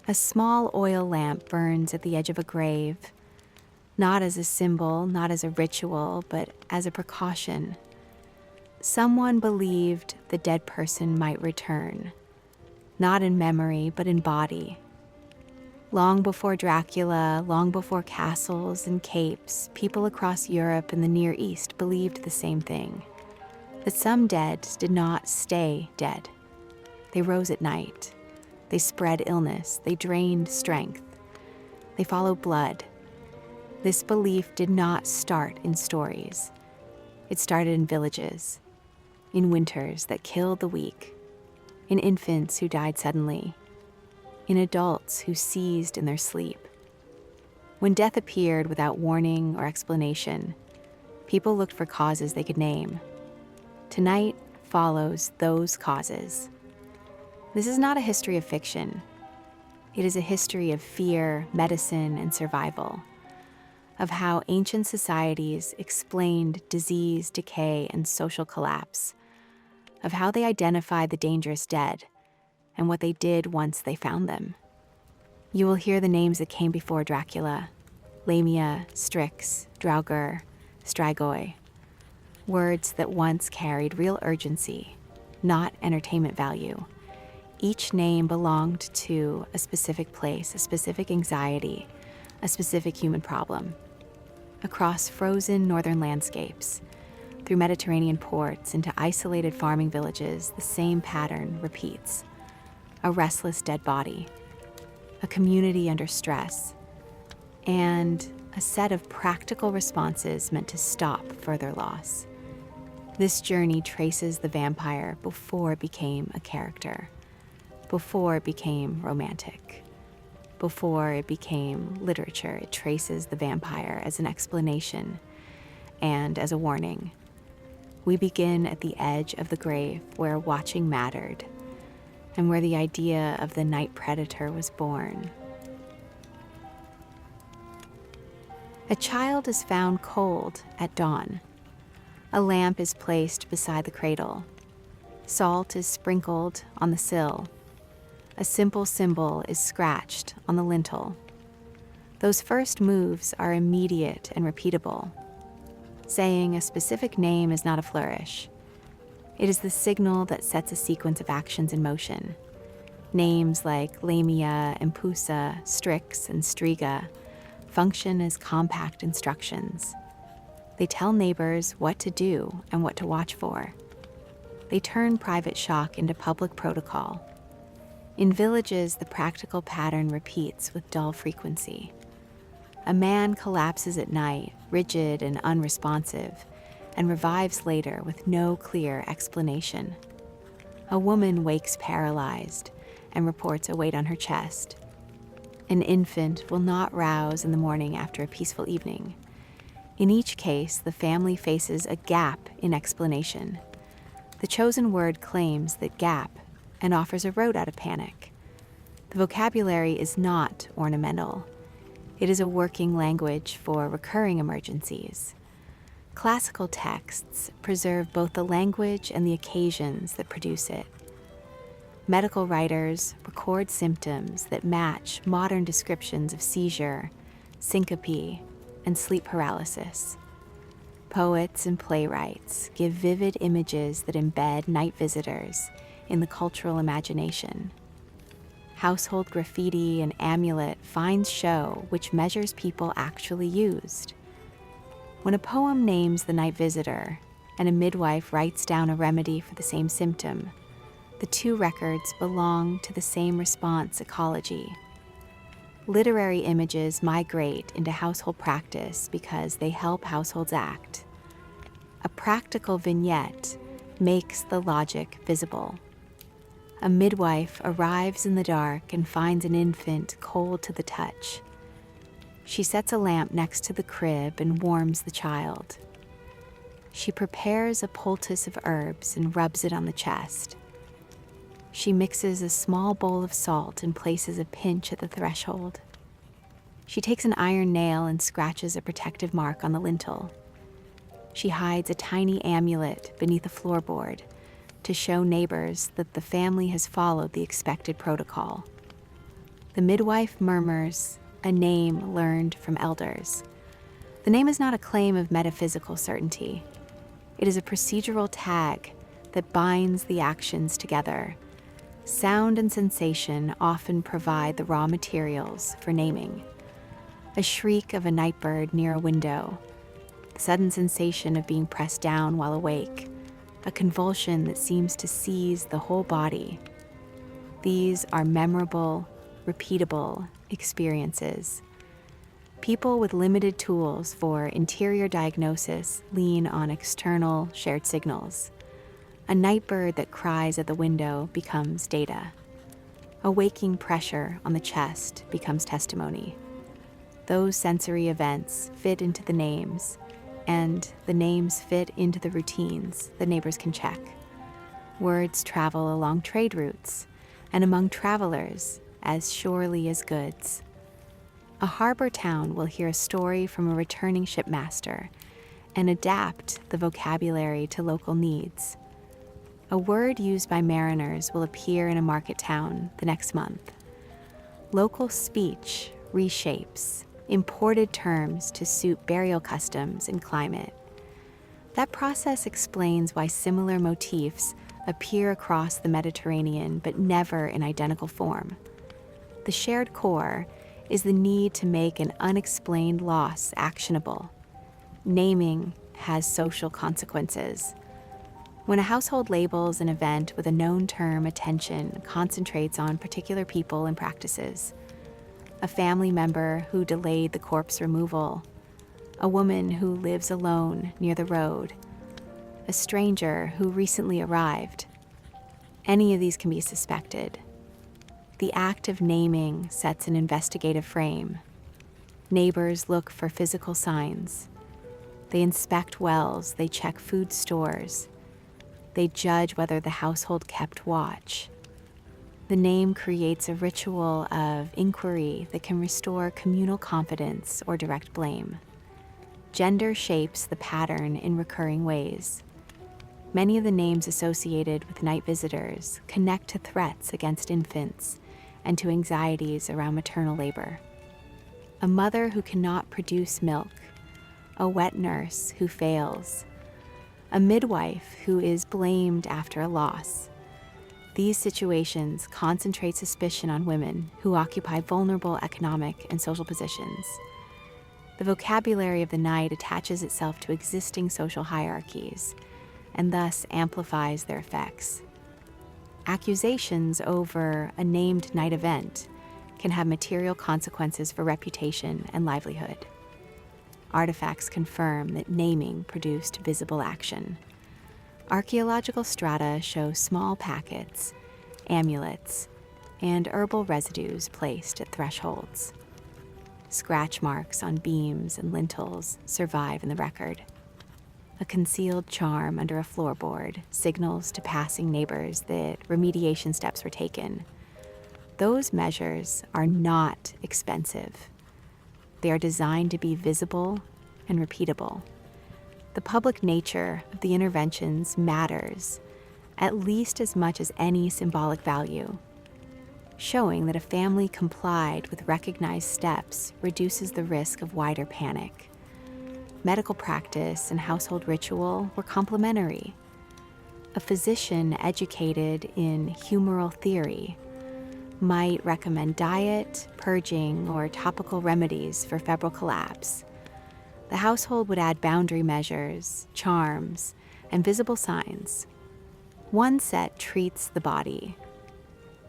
A small oil lamp burns at the edge of a grave, not as a symbol, not as a ritual, but as a precaution. Someone believed the dead person might return, not in memory, but in body. Long before Dracula, long before castles and capes, people across Europe and the Near East believed the same thing, that some dead did not stay dead. They rose at night. They spread illness. They drained strength. They followed blood. This belief did not start in stories. It started in villages, in winters that killed the weak, in infants who died suddenly, in adults who seized in their sleep. When death appeared without warning or explanation, people looked for causes they could name. Tonight follows those causes. This is not a history of fiction. It is a history of fear, medicine, and survival, of how ancient societies explained disease, decay, and social collapse, of how they identified the dangerous dead, and what they did once they found them. You will hear the names that came before Dracula: lamia, strix, Draugr, strigoi, words that once carried real urgency, not entertainment value. Each name belonged to a specific place, a specific anxiety, a specific human problem. Across frozen northern landscapes, through Mediterranean ports, into isolated farming villages, the same pattern repeats. A restless dead body, a community under stress, and a set of practical responses meant to stop further loss. This journey traces the vampire before it became a character, before it became romantic, before it became literature. It traces the vampire as an explanation and as a warning. We begin at the edge of the grave where watching mattered and where the idea of the night predator was born. A child is found cold at dawn. A lamp is placed beside the cradle. Salt is sprinkled on the sill. A simple symbol is scratched on the lintel. Those first moves are immediate and repeatable. Saying a specific name is not a flourish. It is the signal that sets a sequence of actions in motion. Names like lamia, impusa, strix, and striga function as compact instructions. They tell neighbors what to do and what to watch for. They turn private shock into public protocol. In villages, the practical pattern repeats with dull frequency. A man collapses at night, rigid and unresponsive, and revives later with no clear explanation. A woman wakes paralyzed and reports a weight on her chest. An infant will not rouse in the morning after a peaceful evening. In each case, the family faces a gap in explanation. The chosen word claims that gap and offers a road out of panic. The vocabulary is not ornamental. It is a working language for recurring emergencies. Classical texts preserve both the language and the occasions that produce it. Medical writers record symptoms that match modern descriptions of seizure, syncope, and sleep paralysis. Poets and playwrights give vivid images that embed night visitors in the cultural imagination. Household graffiti and amulet finds show which measures people actually used. When a poem names the night visitor and a midwife writes down a remedy for the same symptom, the two records belong to the same response ecology. Literary images migrate into household practice because they help households act. A practical vignette makes the logic visible. A midwife arrives in the dark and finds an infant cold to the touch. She sets a lamp next to the crib and warms the child. She prepares a poultice of herbs and rubs it on the chest. She mixes a small bowl of salt and places a pinch at the threshold. She takes an iron nail and scratches a protective mark on the lintel. She hides a tiny amulet beneath a floorboard to show neighbors that the family has followed the expected protocol. The midwife murmurs, a name learned from elders. The name is not a claim of metaphysical certainty. It is a procedural tag that binds the actions together. Sound and sensation often provide the raw materials for naming. A shriek of a nightbird near a window, the sudden sensation of being pressed down while awake, a convulsion that seems to seize the whole body. These are memorable, repeatable experiences. People with limited tools for interior diagnosis lean on external shared signals. A nightbird that cries at the window becomes data. A waking pressure on the chest becomes testimony. Those sensory events fit into the names, and the names fit into the routines the neighbors can check. Words travel along trade routes and among travelers as surely as goods. A harbor town will hear a story from a returning shipmaster and adapt the vocabulary to local needs. A word used by mariners will appear in a market town the next month. Local speech reshapes imported terms to suit burial customs and climate. That process explains why similar motifs appear across the Mediterranean but never in identical form. The shared core is the need to make an unexplained loss actionable. Naming has social consequences. When a household labels an event with a known term, attention concentrates on particular people and practices. A family member who delayed the corpse removal, a woman who lives alone near the road, a stranger who recently arrived. Any of these can be suspected. The act of naming sets an investigative frame. Neighbors look for physical signs. They inspect wells, they check food stores. They judge whether the household kept watch. The name creates a ritual of inquiry that can restore communal confidence or direct blame. Gender shapes the pattern in recurring ways. Many of the names associated with night visitors connect to threats against infants and to anxieties around maternal labor. A mother who cannot produce milk, a wet nurse who fails, a midwife who is blamed after a loss. These situations concentrate suspicion on women who occupy vulnerable economic and social positions. The vocabulary of the night attaches itself to existing social hierarchies and thus amplifies their effects. Accusations over a named night event can have material consequences for reputation and livelihood. Artifacts confirm that naming produced visible action. Archaeological strata show small packets, amulets, and herbal residues placed at thresholds. Scratch marks on beams and lintels survive in the record. A concealed charm under a floorboard signals to passing neighbors that remediation steps were taken. Those measures are not expensive. They are designed to be visible and repeatable. The public nature of the interventions matters at least as much as any symbolic value. Showing that a family complied with recognized steps reduces the risk of wider panic. Medical practice and household ritual were complementary. A physician educated in humoral theory might recommend diet, purging, or topical remedies for febrile collapse. The household would add boundary measures, charms, and visible signs. One set treats the body.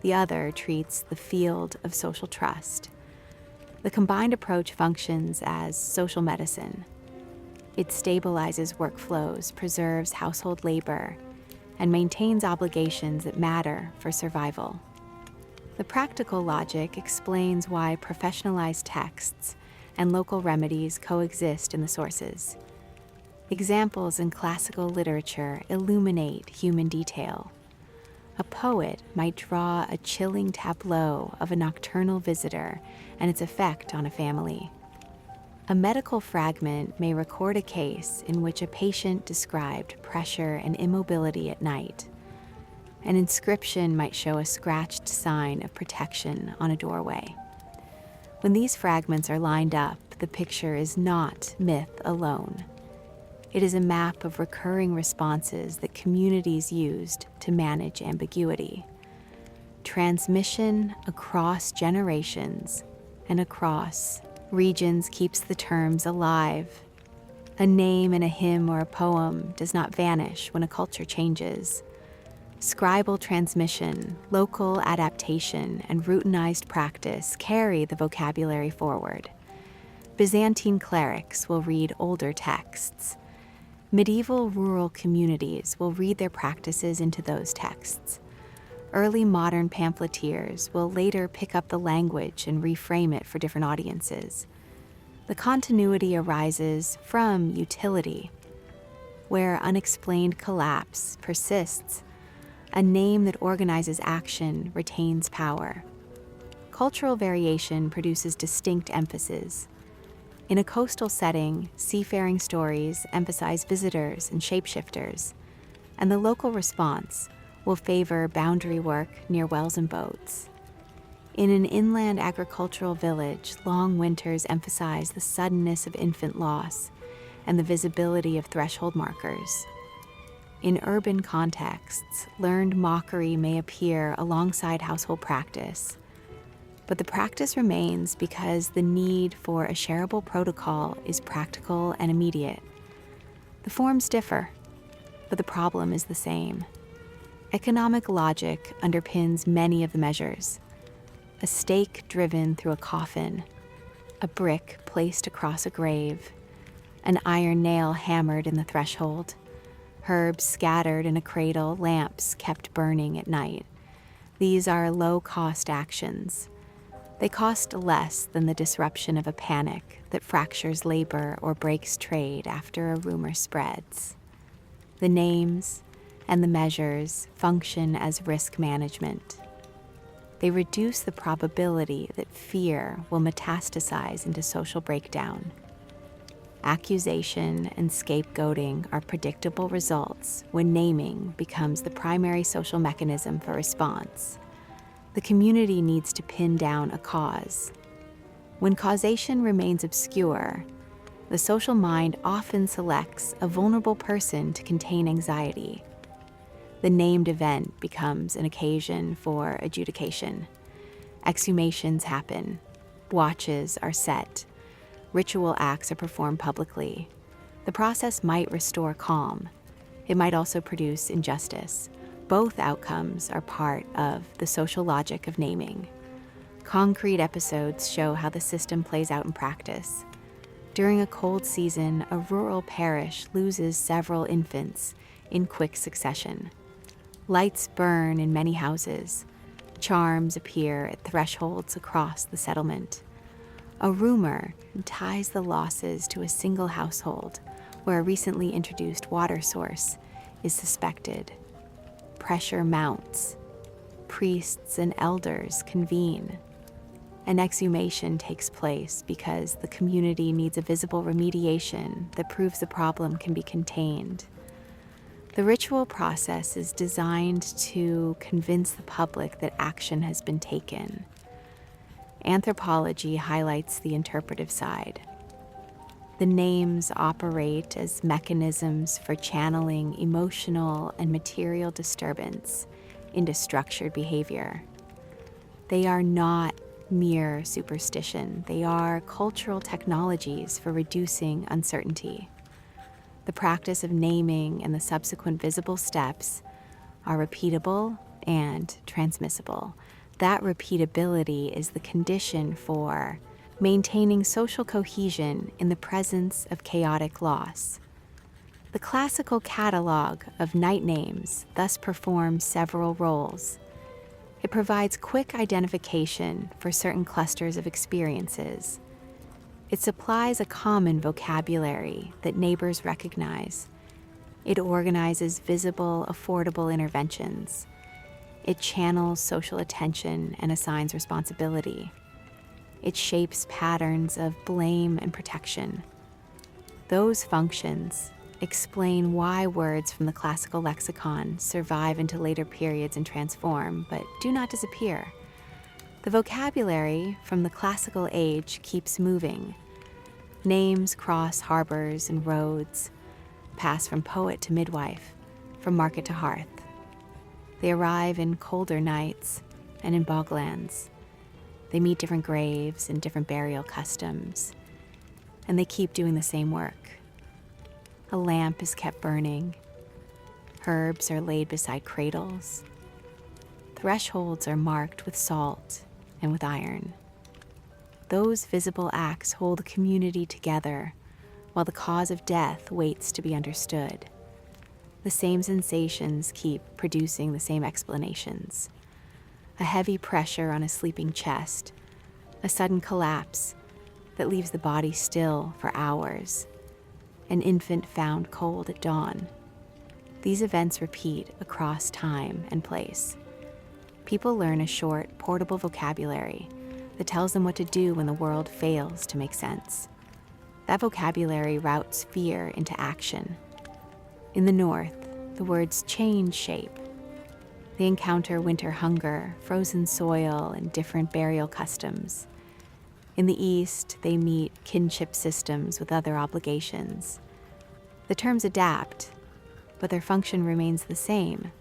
The other treats the field of social trust. The combined approach functions as social medicine. It stabilizes workflows, preserves household labor, and maintains obligations that matter for survival. The practical logic explains why professionalized texts and local remedies coexist in the sources. Examples in classical literature illuminate human detail. A poet might draw a chilling tableau of a nocturnal visitor and its effect on a family. A medical fragment may record a case in which a patient described pressure and immobility at night. An inscription might show a scratched sign of protection on a doorway. When these fragments are lined up, the picture is not myth alone. It is a map of recurring responses that communities used to manage ambiguity. Transmission across generations and across regions keeps the terms alive. A name in a hymn or a poem does not vanish when a culture changes. Scribal transmission, local adaptation, and routinized practice carry the vocabulary forward. Byzantine clerics will read older texts. Medieval rural communities will read their practices into those texts. Early modern pamphleteers will later pick up the language and reframe it for different audiences. The continuity arises from utility. Where unexplained collapse persists, a name that organizes action retains power. Cultural variation produces distinct emphases. In a coastal setting, seafaring stories emphasize visitors and shapeshifters, and the local response will favor boundary work near wells and boats. In an inland agricultural village, long winters emphasize the suddenness of infant loss and the visibility of threshold markers. In urban contexts, learned mockery may appear alongside household practice, but the practice remains because the need for a shareable protocol is practical and immediate. The forms differ, but the problem is the same. Economic logic underpins many of the measures. A stake driven through a coffin, a brick placed across a grave, an iron nail hammered in the threshold, herbs scattered in a cradle, lamps kept burning at night. These are low-cost actions. They cost less than the disruption of a panic that fractures labor or breaks trade after a rumor spreads. The names and the measures function as risk management. They reduce the probability that fear will metastasize into social breakdown. Accusation and scapegoating are predictable results when naming becomes the primary social mechanism for response. The community needs to pin down a cause. When causation remains obscure, the social mind often selects a vulnerable person to contain anxiety. The named event becomes an occasion for adjudication. Exhumations happen. Watches are set. Ritual acts are performed publicly. The process might restore calm. It might also produce injustice. Both outcomes are part of the social logic of naming. Concrete episodes show how the system plays out in practice. During a cold season, a rural parish loses several infants in quick succession. Lights burn in many houses. Charms appear at thresholds across the settlement. A rumor ties the losses to a single household where a recently introduced water source is suspected. Pressure mounts. Priests and elders convene. An exhumation takes place because the community needs a visible remediation that proves the problem can be contained. The ritual process is designed to convince the public that action has been taken. Anthropology highlights the interpretive side. The names operate as mechanisms for channeling emotional and material disturbance into structured behavior. They are not mere superstition. They are cultural technologies for reducing uncertainty. The practice of naming and the subsequent visible steps are repeatable and transmissible. That repeatability is the condition for maintaining social cohesion in the presence of chaotic loss. The classical catalog of night names thus performs several roles. It provides quick identification for certain clusters of experiences. It supplies a common vocabulary that neighbors recognize. It organizes visible, affordable interventions. It channels social attention and assigns responsibility. It shapes patterns of blame and protection. Those functions explain why words from the classical lexicon survive into later periods and transform, but do not disappear. The vocabulary from the classical age keeps moving. Names cross harbors and roads, pass from poet to midwife, from market to hearth. They arrive in colder nights and in boglands. They meet different graves and different burial customs, and they keep doing the same work. A lamp is kept burning. Herbs are laid beside cradles. Thresholds are marked with salt and with iron. Those visible acts hold a community together while the cause of death waits to be understood. The same sensations keep producing the same explanations. A heavy pressure on a sleeping chest, a sudden collapse that leaves the body still for hours, an infant found cold at dawn. These events repeat across time and place. People learn a short, portable vocabulary that tells them what to do when the world fails to make sense. That vocabulary routes fear into action. In the north, the words change shape. They encounter winter hunger, frozen soil, and different burial customs. In the east, they meet kinship systems with other obligations. The terms adapt, but their function remains the same.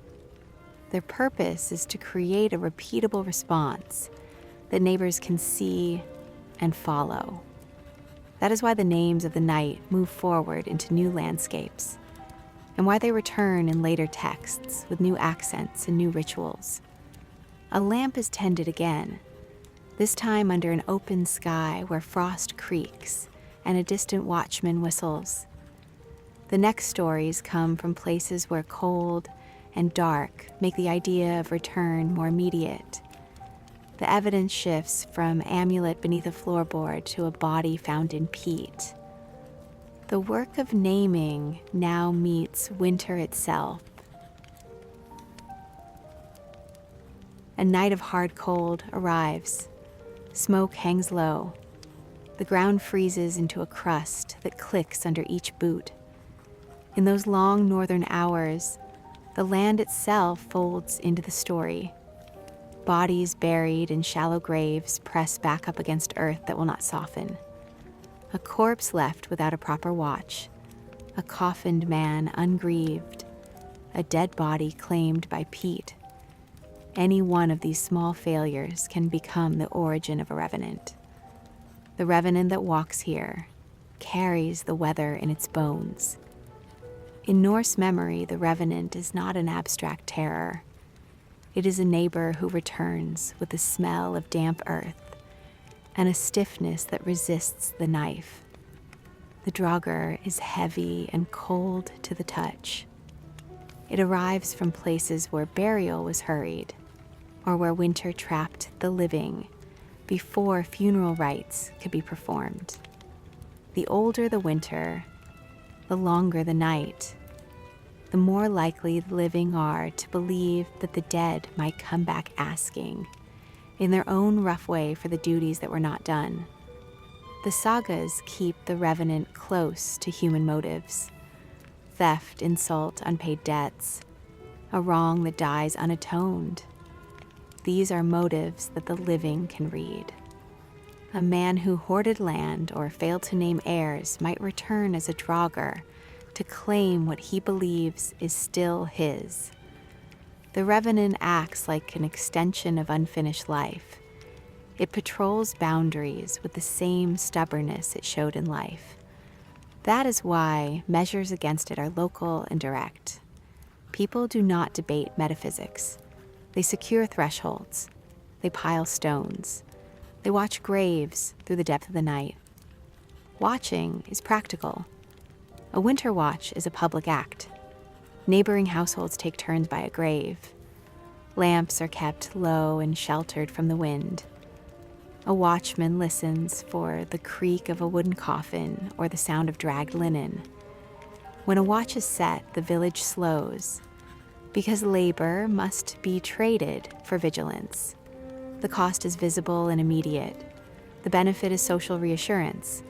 Their purpose is to create a repeatable response that neighbors can see and follow. That is why the names of the night move forward into new landscapes, and why they return in later texts with new accents and new rituals. A lamp is tended again, this time under an open sky where frost creaks and a distant watchman whistles. The next stories come from places where cold and dark make the idea of return more immediate. The evidence shifts from amulet beneath a floorboard to a body found in peat. The work of naming now meets winter itself. A night of hard cold arrives. Smoke hangs low. The ground freezes into a crust that clicks under each boot. In those long northern hours, the land itself folds into the story. Bodies buried in shallow graves press back up against earth that will not soften. A corpse left without a proper watch. A coffined man ungrieved. A dead body claimed by peat. Any one of these small failures can become the origin of a revenant. The revenant that walks here carries the weather in its bones. In Norse memory, the revenant is not an abstract terror. It is a neighbor who returns with the smell of damp earth and a stiffness that resists the knife. The Draugr is heavy and cold to the touch. It arrives from places where burial was hurried, or where winter trapped the living before funeral rites could be performed. The older the winter, the longer the night, the more likely the living are to believe that the dead might come back asking, in their own rough way, for the duties that were not done. The sagas keep the revenant close to human motives: theft, insult, unpaid debts, a wrong that dies unatoned. These are motives that the living can read. A man who hoarded land or failed to name heirs might return as a Draugr to claim what he believes is still his. The revenant acts like an extension of unfinished life. It patrols boundaries with the same stubbornness it showed in life. That is why measures against it are local and direct. People do not debate metaphysics. They secure thresholds. They pile stones. They watch graves through the depth of the night. Watching is practical. A winter watch is a public act. Neighboring households take turns by a grave. Lamps are kept low and sheltered from the wind. A watchman listens for the creak of a wooden coffin or the sound of dragged linen. When a watch is set, the village slows, because labor must be traded for vigilance. The cost is visible and immediate. The benefit is social reassurance.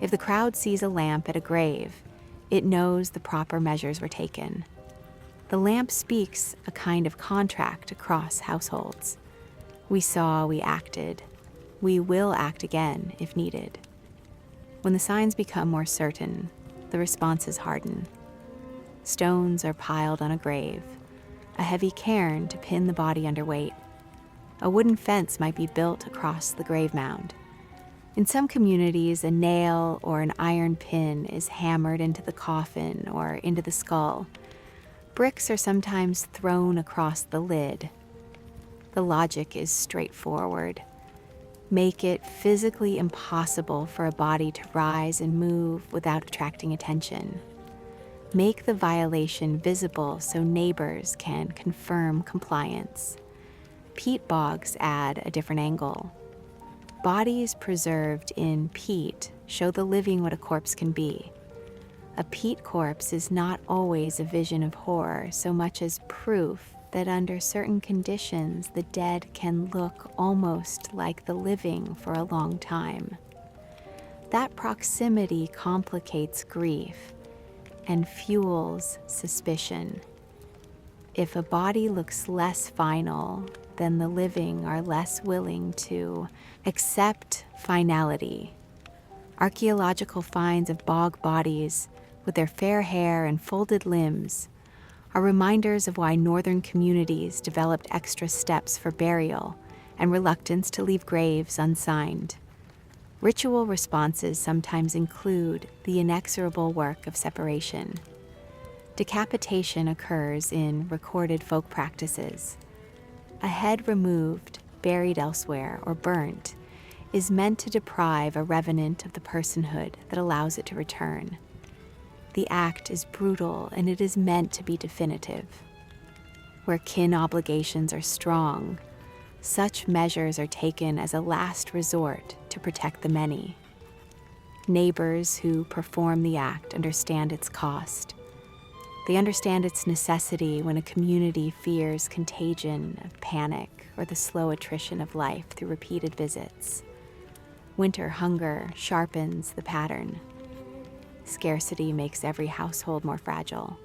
If the crowd sees a lamp at a grave, it knows the proper measures were taken. The lamp speaks a kind of contract across households. We saw, we acted. We will act again if needed. When the signs become more certain, the responses harden. Stones are piled on a grave, a heavy cairn to pin the body under weight. A wooden fence might be built across the grave mound. In some communities, a nail or an iron pin is hammered into the coffin or into the skull. Bricks are sometimes thrown across the lid. The logic is straightforward. Make it physically impossible for a body to rise and move without attracting attention. Make the violation visible so neighbors can confirm compliance. Peat bogs add a different angle. Bodies preserved in peat show the living what a corpse can be. A peat corpse is not always a vision of horror so much as proof that under certain conditions the dead can look almost like the living for a long time. That proximity complicates grief and fuels suspicion. If a body looks less final, then the living are less willing to accept finality. Archaeological finds of bog bodies with their fair hair and folded limbs are reminders of why northern communities developed extra steps for burial and reluctance to leave graves unsigned. Ritual responses sometimes include the inexorable work of separation. Decapitation occurs in recorded folk practices. A head removed, buried elsewhere, or burnt is meant to deprive a revenant of the personhood that allows it to return. The act is brutal and it is meant to be definitive. Where kin obligations are strong, such measures are taken as a last resort to protect the many. Neighbors who perform the act understand its cost. They understand its necessity when a community fears contagion of panic or the slow attrition of life through repeated visits. Winter hunger sharpens the pattern. Scarcity makes every household more fragile.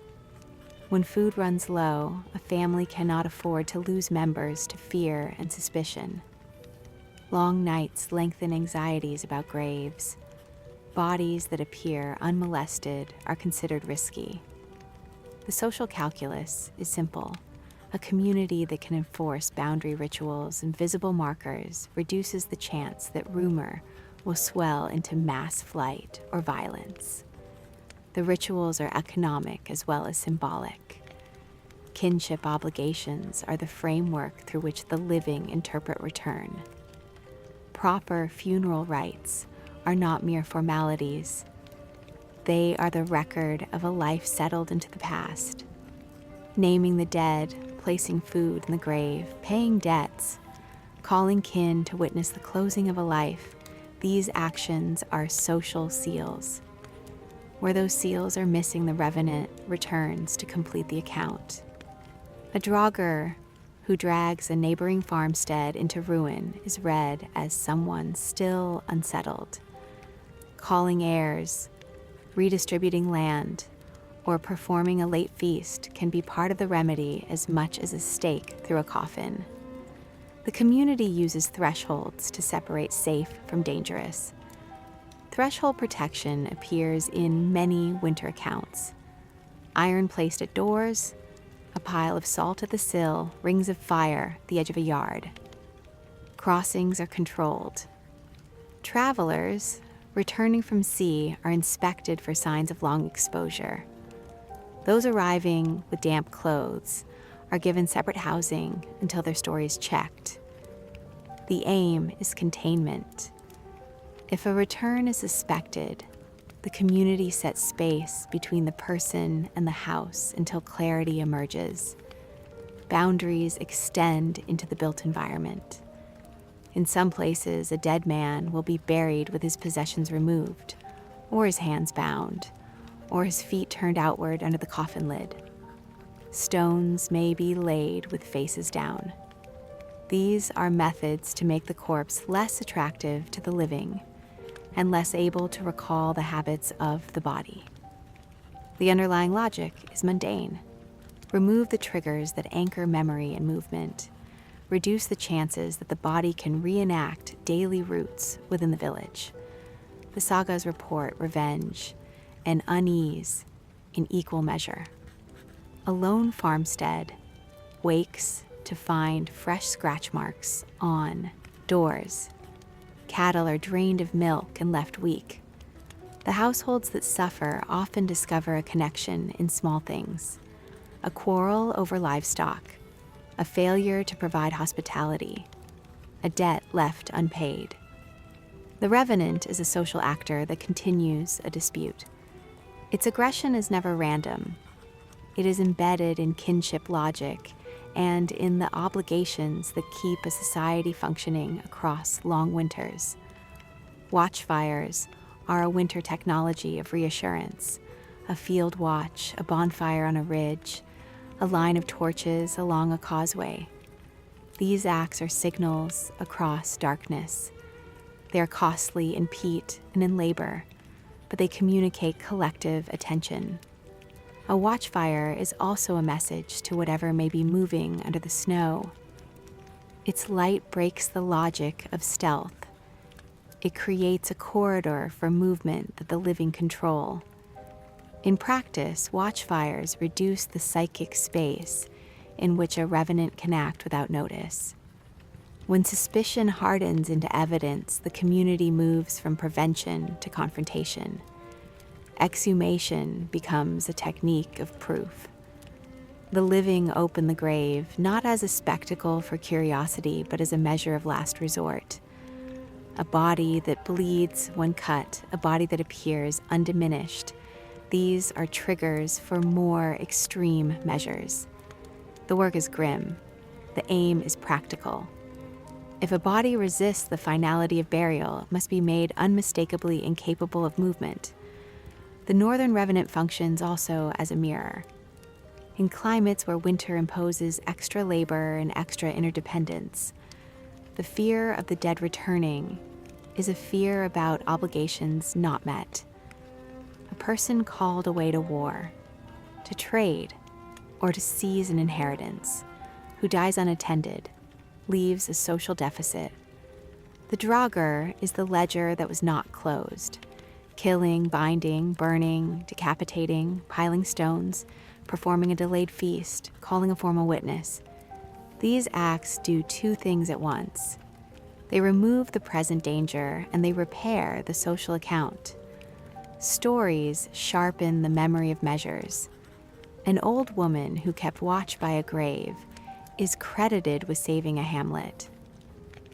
When food runs low, a family cannot afford to lose members to fear and suspicion. Long nights lengthen anxieties about graves. Bodies that appear unmolested are considered risky. The social calculus is simple. A community that can enforce boundary rituals and visible markers reduces the chance that rumor will swell into mass flight or violence. The rituals are economic as well as symbolic. Kinship obligations are the framework through which the living interpret return. Proper funeral rites are not mere formalities. They are the record of a life settled into the past. Naming the dead, placing food in the grave, paying debts, calling kin to witness the closing of a life, these actions are social seals. Where those seals are missing, the revenant returns to complete the account. A Draugr who drags a neighboring farmstead into ruin is read as someone still unsettled. Calling heirs, redistributing land, or performing a late feast can be part of the remedy as much as a stake through a coffin. The community uses thresholds to separate safe from dangerous. Threshold protection appears in many winter accounts. Iron placed at doors, a pile of salt at the sill, rings of fire at the edge of a yard. Crossings are controlled. Travelers returning from sea are inspected for signs of long exposure. Those arriving with damp clothes are given separate housing until their story is checked. The aim is containment. If a return is suspected, the community sets space between the person and the house until clarity emerges. Boundaries extend into the built environment. In some places, a dead man will be buried with his possessions removed, or his hands bound, or his feet turned outward under the coffin lid. Stones may be laid with faces down. These are methods to make the corpse less attractive to the living and less able to recall the habits of the body. The underlying logic is mundane. Remove the triggers that anchor memory and movement. reduce the chances that the body can reenact daily routes within the village. The sagas report revenge and unease in equal measure. A lone farmstead wakes to find fresh scratch marks on doors. Cattle are drained of milk and left weak. The households that suffer often discover a connection in small things: a quarrel over livestock, a failure to provide hospitality, a debt left unpaid. The Revenant is a social actor that continues a dispute. Its aggression is never random. It is embedded in kinship logic and in the obligations that keep a society functioning across long winters. Watchfires are a winter technology of reassurance: a field watch, a bonfire on a ridge, a line of torches along a causeway. These acts are signals across darkness. They are costly in peat and in labor, but they communicate collective attention. A watchfire is also a message to whatever may be moving under the snow. Its light breaks the logic of stealth. It creates a corridor for movement that the living control. In practice, watchfires reduce the psychic space in which a revenant can act without notice. When suspicion hardens into evidence, the community moves from prevention to confrontation. Exhumation becomes a technique of proof. The living open the grave, not as a spectacle for curiosity, but as a measure of last resort. A body that bleeds when cut, a body that appears undiminished. These are triggers for more extreme measures. The work is grim. The aim is practical. If a body resists the finality of burial, it must be made unmistakably incapable of movement. The northern revenant functions also as a mirror. In climates where winter imposes extra labor and extra interdependence, the fear of the dead returning is a fear about obligations not met. A person called away to war, to trade, or to seize an inheritance, who dies unattended, leaves a social deficit. The Draugr is the ledger that was not closed. Killing, binding, burning, decapitating, piling stones, performing a delayed feast, calling a formal witness. These acts do two things at once. They remove the present danger and they repair the social account. Stories sharpen the memory of measures. An old woman who kept watch by a grave is credited with saving a hamlet.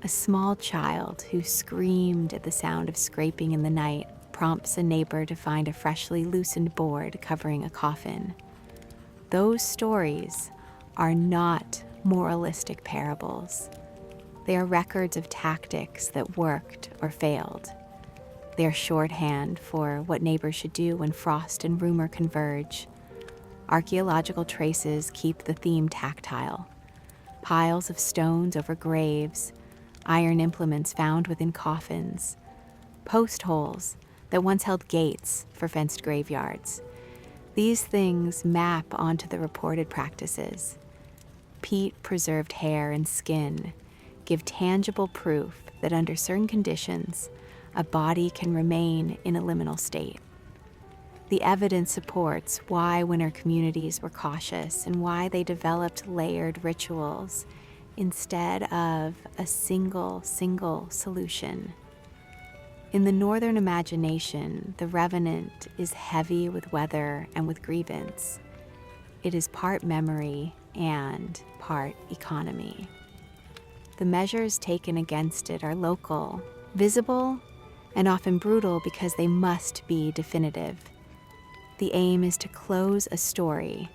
A small child who screamed at the sound of scraping in the night prompts a neighbor to find a freshly loosened board covering a coffin. Those stories are not moralistic parables. They are records of tactics that worked or failed. They are shorthand for what neighbors should do when frost and rumor converge. Archaeological traces keep the theme tactile. Piles of stones over graves, iron implements found within coffins, post holes that once held gates for fenced graveyards. These things map onto the reported practices. Peat-preserved hair and skin give tangible proof that under certain conditions, a body can remain in a liminal state. The evidence supports why winter communities were cautious and why they developed layered rituals instead of a single solution. In the northern imagination, the revenant is heavy with weather and with grievance. It is part memory and part economy. The measures taken against it are local, visible, and often brutal because they must be definitive. The aim is to close a story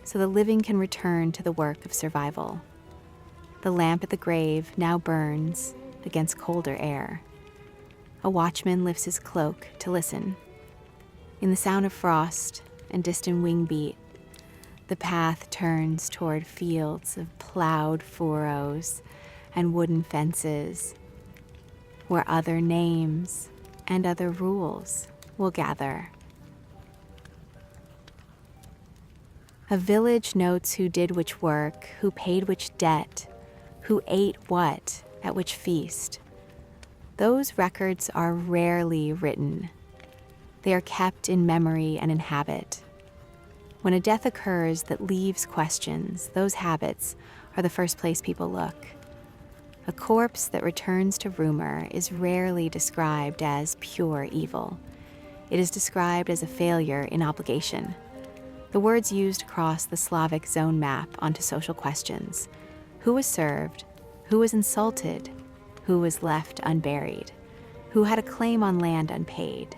so the living can return to the work of survival. The lamp at the grave now burns against colder air. A watchman lifts his cloak to listen. In the sound of frost and distant wing beat, the path turns toward fields of plowed furrows and wooden fences, where other names and other rules will gather. A village notes who did which work, who paid which debt, who ate what at which feast. Those records are rarely written. They are kept in memory and in habit. When a death occurs that leaves questions, those habits are the first place people look. A corpse that returns to rumor is rarely described as pure evil. It is described as a failure in obligation. The words used across the Slavic zone map onto social questions: who was served, who was insulted, who was left unburied, who had a claim on land unpaid.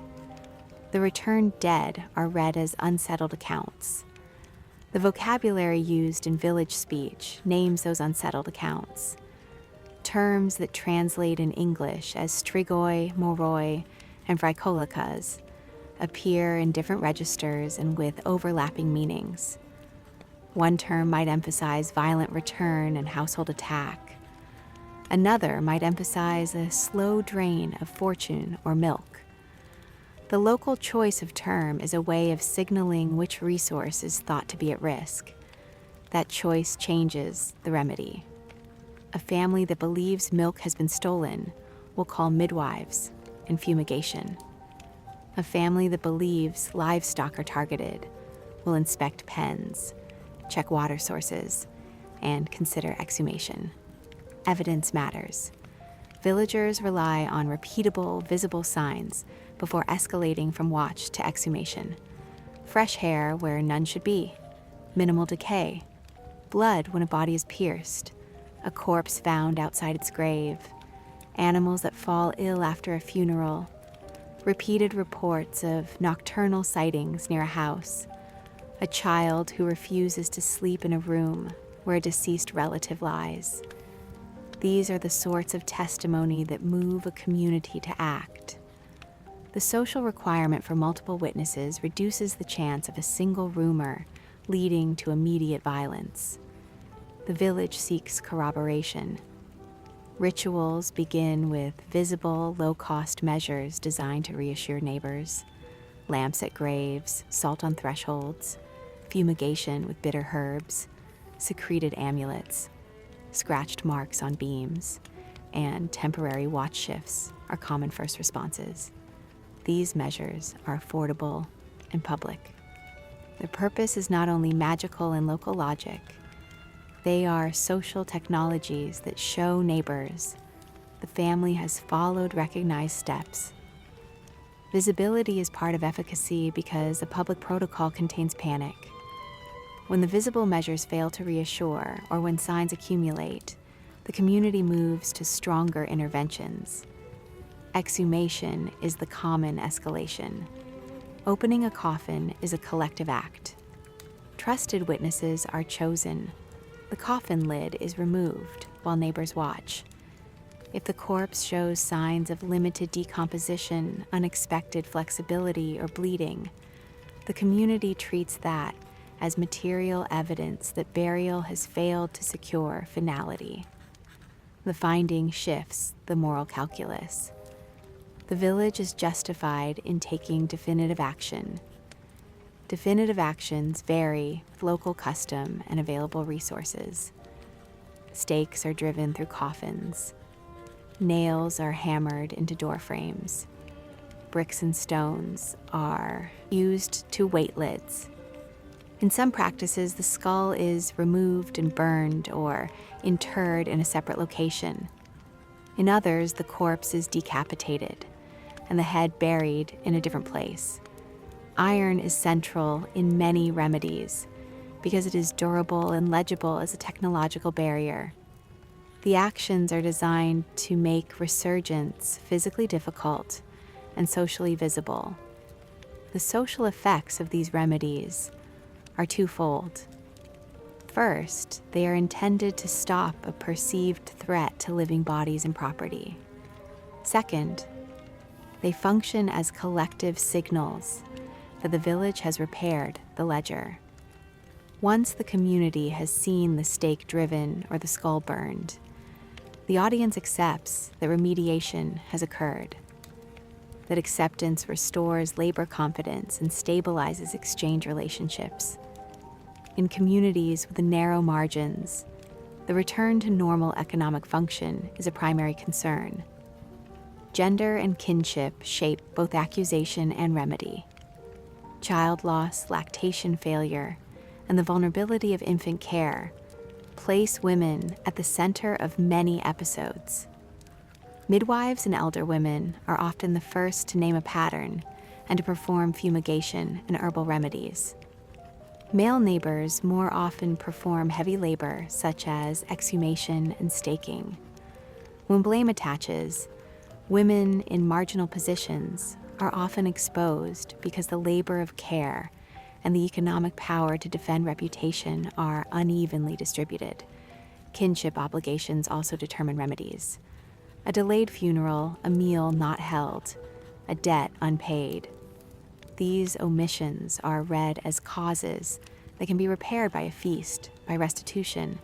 The returned dead are read as unsettled accounts. The vocabulary used in village speech names those unsettled accounts. Terms that translate in English as strigoi, moroi, and vrikolikas appear in different registers and with overlapping meanings. One term might emphasize violent return and household attack. Another might emphasize a slow drain of fortune or milk. The local choice of term is a way of signaling which resource is thought to be at risk. That choice changes the remedy. A family that believes milk has been stolen will call midwives and fumigation. A family that believes livestock are targeted will inspect pens, check water sources, and consider exhumation. Evidence matters. Villagers rely on repeatable, visible signs before escalating from watch to exhumation. Fresh hair where none should be, minimal decay, blood when a body is pierced, a corpse found outside its grave, animals that fall ill after a funeral, repeated reports of nocturnal sightings near a house, a child who refuses to sleep in a room where a deceased relative lies. These are the sorts of testimony that move a community to act. The social requirement for multiple witnesses reduces the chance of a single rumor leading to immediate violence. The village seeks corroboration. Rituals begin with visible, low-cost measures designed to reassure neighbors: lamps at graves, salt on thresholds, fumigation with bitter herbs, secreted amulets, scratched marks on beams, and temporary watch shifts are common first responses. These measures are affordable and public. Their purpose is not only magical and local logic, they are social technologies that show neighbors the family has followed recognized steps. Visibility is part of efficacy because a public protocol contains panic. When the visible measures fail to reassure or when signs accumulate, the community moves to stronger interventions. Exhumation is the common escalation. Opening a coffin is a collective act. Trusted witnesses are chosen. The coffin lid is removed while neighbors watch. If the corpse shows signs of limited decomposition, unexpected flexibility, or bleeding, the community treats that as material evidence that burial has failed to secure finality. The finding shifts the moral calculus. The village is justified in taking definitive action. Definitive actions vary with local custom and available resources. Stakes are driven through coffins. Nails are hammered into door frames. Bricks and stones are used to weight lids. In some practices, the skull is removed and burned or interred in a separate location. In others, the corpse is decapitated and the head buried in a different place. Iron is central in many remedies because it is durable and legible as a technological barrier. The actions are designed to make resurgence physically difficult and socially visible. The social effects of these remedies are twofold. First, they are intended to stop a perceived threat to living bodies and property. Second, they function as collective signals that the village has repaired the ledger. Once the community has seen the stake driven or the skull burned, the audience accepts that remediation has occurred. That acceptance restores labor confidence and stabilizes exchange relationships. In communities with narrow margins, the return to normal economic function is a primary concern. Gender and kinship shape both accusation and remedy. Child loss, lactation failure, and the vulnerability of infant care place women at the center of many episodes. Midwives and elder women are often the first to name a pattern and to perform fumigation and herbal remedies. Male neighbors more often perform heavy labor such as exhumation and staking. When blame attaches, women in marginal positions are often exposed because the labor of care and the economic power to defend reputation are unevenly distributed. Kinship obligations also determine remedies. A delayed funeral, a meal not held, a debt unpaid. These omissions are read as causes that can be repaired by a feast, by restitution,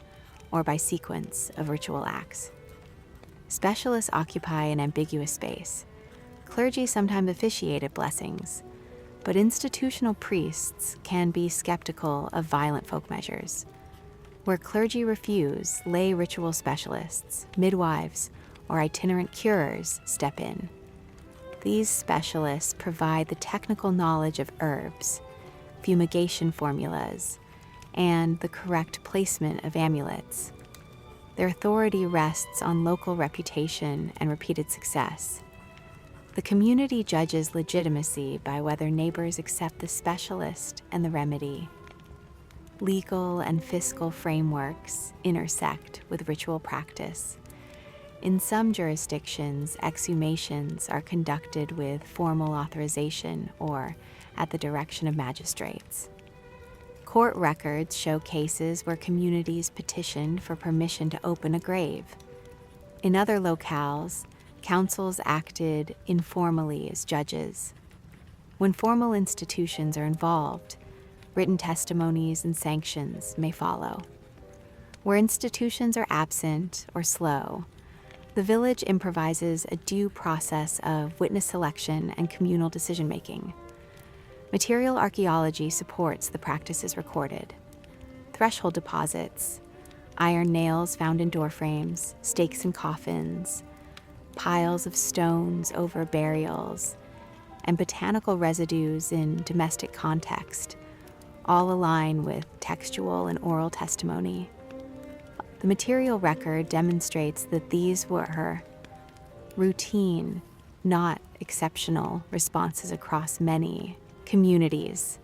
or by sequence of ritual acts. Specialists occupy an ambiguous space. Clergy sometimes officiate at blessings, but institutional priests can be skeptical of violent folk measures. Where clergy refuse, lay ritual specialists, midwives, or itinerant curers step in. These specialists provide the technical knowledge of herbs, fumigation formulas, and the correct placement of amulets. Their authority rests on local reputation and repeated success. The community judges legitimacy by whether neighbors accept the specialist and the remedy. Legal and fiscal frameworks intersect with ritual practice. In some jurisdictions, exhumations are conducted with formal authorization or at the direction of magistrates. Court records show cases where communities petitioned for permission to open a grave. In other locales, councils acted informally as judges. When formal institutions are involved, written testimonies and sanctions may follow. Where institutions are absent or slow, the village improvises a due process of witness selection and communal decision-making. Material archaeology supports the practices recorded. Threshold deposits, iron nails found in doorframes, stakes in coffins, piles of stones over burials, and botanical residues in domestic context all align with textual and oral testimony. The material record demonstrates that these were her routine, not exceptional responses across many communities.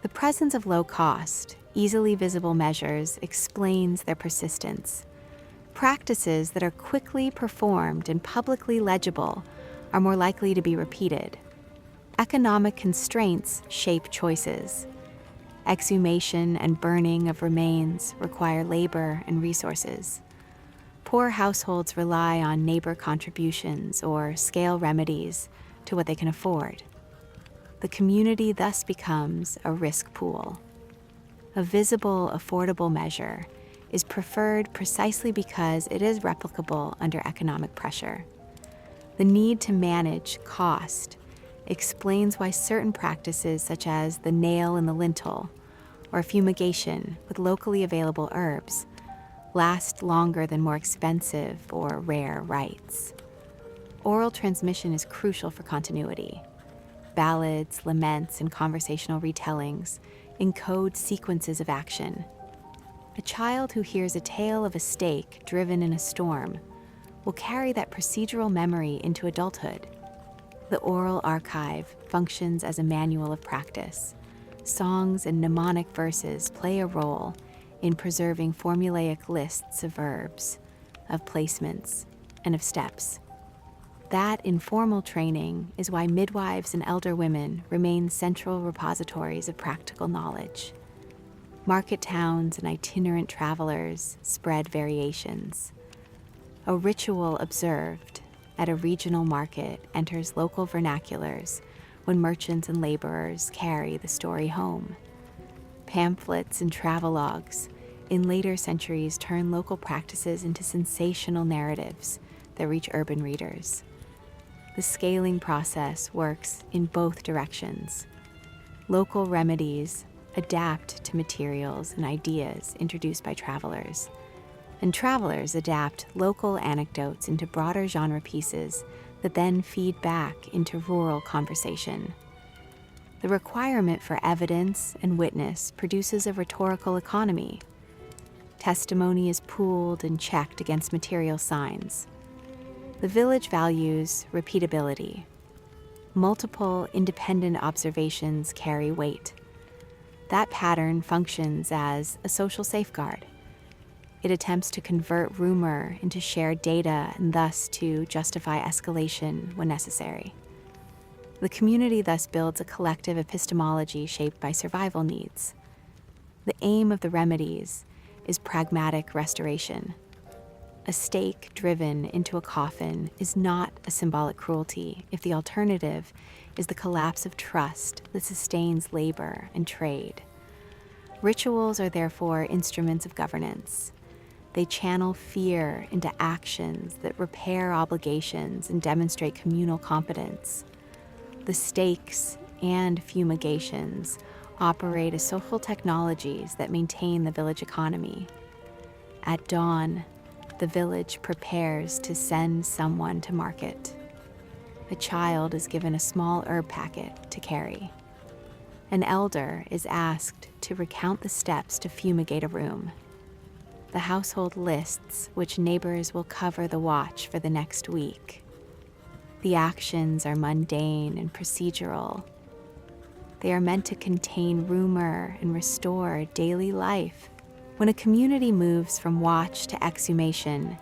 The presence of low-cost, easily visible measures explains their persistence. Practices that are quickly performed and publicly legible are more likely to be repeated. Economic constraints shape choices. Exhumation and burning of remains require labor and resources. Poor households rely on neighbor contributions or scale remedies to what they can afford. The community thus becomes a risk pool. A visible, affordable measure is preferred precisely because it is replicable under economic pressure. The need to manage cost explains why certain practices such as the nail in the lintel or fumigation with locally available herbs last longer than more expensive or rare rites. Oral transmission is crucial for continuity. Ballads, laments, and conversational retellings encode sequences of action. A child who hears a tale of a stake driven in a storm will carry that procedural memory into adulthood. The oral archive functions as a manual of practice. Songs and mnemonic verses play a role in preserving formulaic lists of verbs, of placements, and of steps. That informal training is why midwives and elder women remain central repositories of practical knowledge. Market towns and itinerant travelers spread variations. A ritual observed at a regional market enters local vernaculars when merchants and laborers carry the story home. Pamphlets and travelogues in later centuries turn local practices into sensational narratives that reach urban readers. The scaling process works in both directions. Local remedies adapt to materials and ideas introduced by travelers. and travelers adapt local anecdotes into broader genre pieces that then feed back into rural conversation. The requirement for evidence and witness produces a rhetorical economy. Testimony is pooled and checked against material signs. The village values repeatability. Multiple independent observations carry weight. That pattern functions as a social safeguard. It attempts to convert rumor into shared data and thus to justify escalation when necessary. The community thus builds a collective epistemology shaped by survival needs. The aim of the remedies is pragmatic restoration. A stake driven into a coffin is not a symbolic cruelty if the alternative is the collapse of trust that sustains labor and trade. Rituals are therefore instruments of governance. They channel fear into actions that repair obligations and demonstrate communal competence. The stakes and fumigations operate as social technologies that maintain the village economy. At dawn, the village prepares to send someone to market. A child is given a small herb packet to carry. An elder is asked to recount the steps to fumigate a room. The household lists which neighbors will cover the watch for the next week. The actions are mundane and procedural. They are meant to contain rumor and restore daily life. When a community moves from watch to exhumation,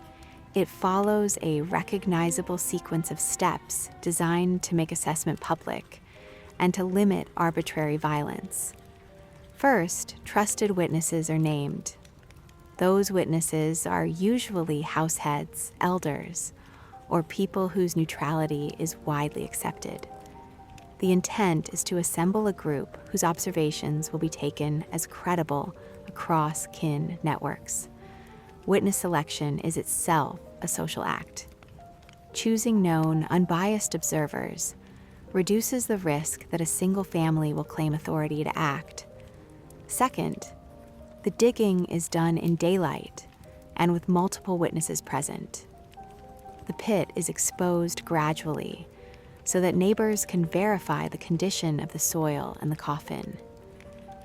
it follows a recognizable sequence of steps designed to make assessment public and to limit arbitrary violence. First, trusted witnesses are named. Those witnesses are usually househeads, elders, or people whose neutrality is widely accepted. The intent is to assemble a group whose observations will be taken as credible across kin networks. Witness selection is itself a social act. Choosing known, unbiased observers reduces the risk that a single family will claim authority to act. Second, the digging is done in daylight and with multiple witnesses present. The pit is exposed gradually so that neighbors can verify the condition of the soil and the coffin.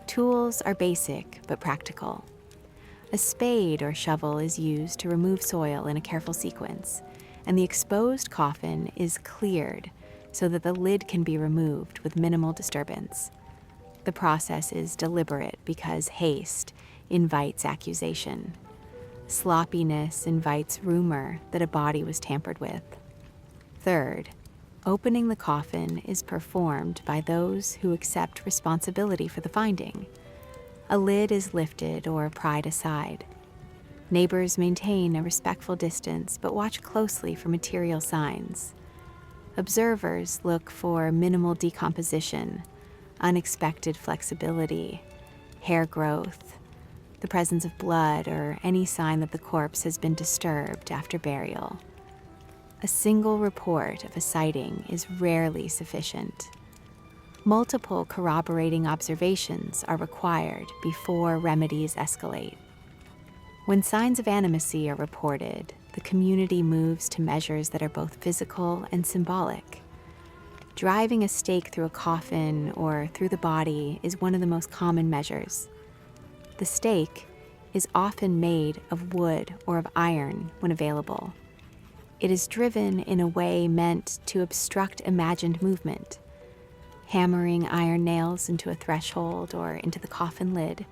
Tools are basic but practical. A spade or shovel is used to remove soil in a careful sequence, and the exposed coffin is cleared so that the lid can be removed with minimal disturbance. The process is deliberate because haste invites accusation. Sloppiness invites rumor that a body was tampered with. Third, opening the coffin is performed by those who accept responsibility for the finding. A lid is lifted or pried aside. Neighbors maintain a respectful distance but watch closely for material signs. Observers look for minimal decomposition, unexpected flexibility, hair growth, the presence of blood, or any sign that the corpse has been disturbed after burial. A single report of a sighting is rarely sufficient. Multiple corroborating observations are required before remedies escalate. When signs of animacy are reported, the community moves to measures that are both physical and symbolic. Driving a stake through a coffin or through the body is one of the most common measures. The stake is often made of wood or of iron when available. It is driven in a way meant to obstruct imagined movement. Hammering iron nails into a threshold or into the coffin lid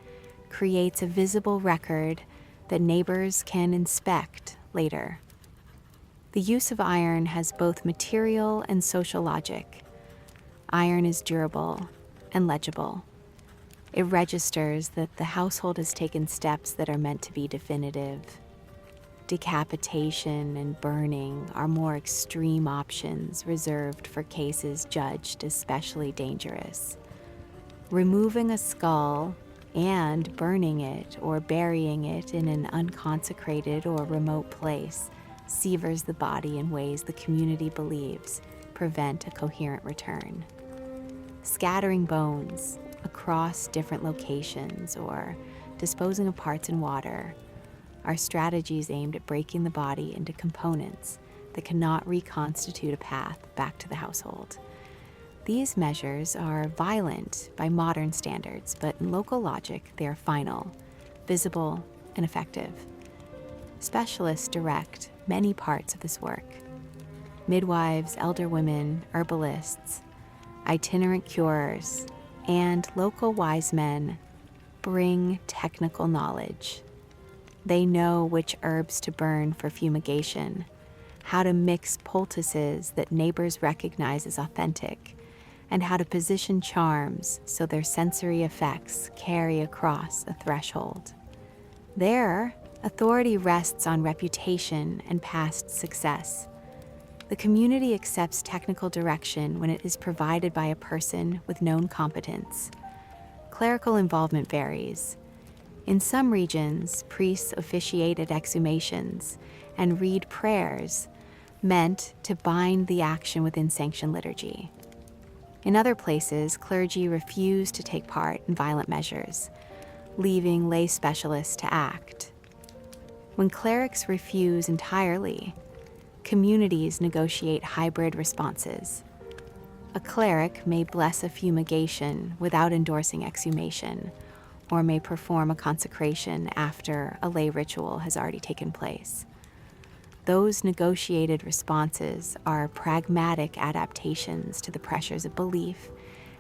creates a visible record that neighbors can inspect later. The use of iron has both material and social logic. Iron is durable and legible. It registers that the household has taken steps that are meant to be definitive. Decapitation and burning are more extreme options reserved for cases judged especially dangerous. Removing a skull and burning it or burying it in an unconsecrated or remote place severs the body in ways the community believes prevent a coherent return. Scattering bones across different locations or disposing of parts in water are strategies aimed at breaking the body into components that cannot reconstitute a path back to the household. These measures are violent by modern standards, but in local logic, they are final, visible, and effective. Specialists direct many parts of this work. Midwives, elder women, herbalists, itinerant curers, and local wise men bring technical knowledge. They know which herbs to burn for fumigation, how to mix poultices that neighbors recognize as authentic, and how to position charms so their sensory effects carry across a threshold. There, authority rests on reputation and past success. The community accepts technical direction when it is provided by a person with known competence. Clerical involvement varies. In some regions, priests officiate at exhumations and read prayers meant to bind the action within sanctioned liturgy. In other places, clergy refuse to take part in violent measures, leaving lay specialists to act. When clerics refuse entirely, communities negotiate hybrid responses. A cleric may bless a fumigation without endorsing exhumation, or may perform a consecration after a lay ritual has already taken place. Those negotiated responses are pragmatic adaptations to the pressures of belief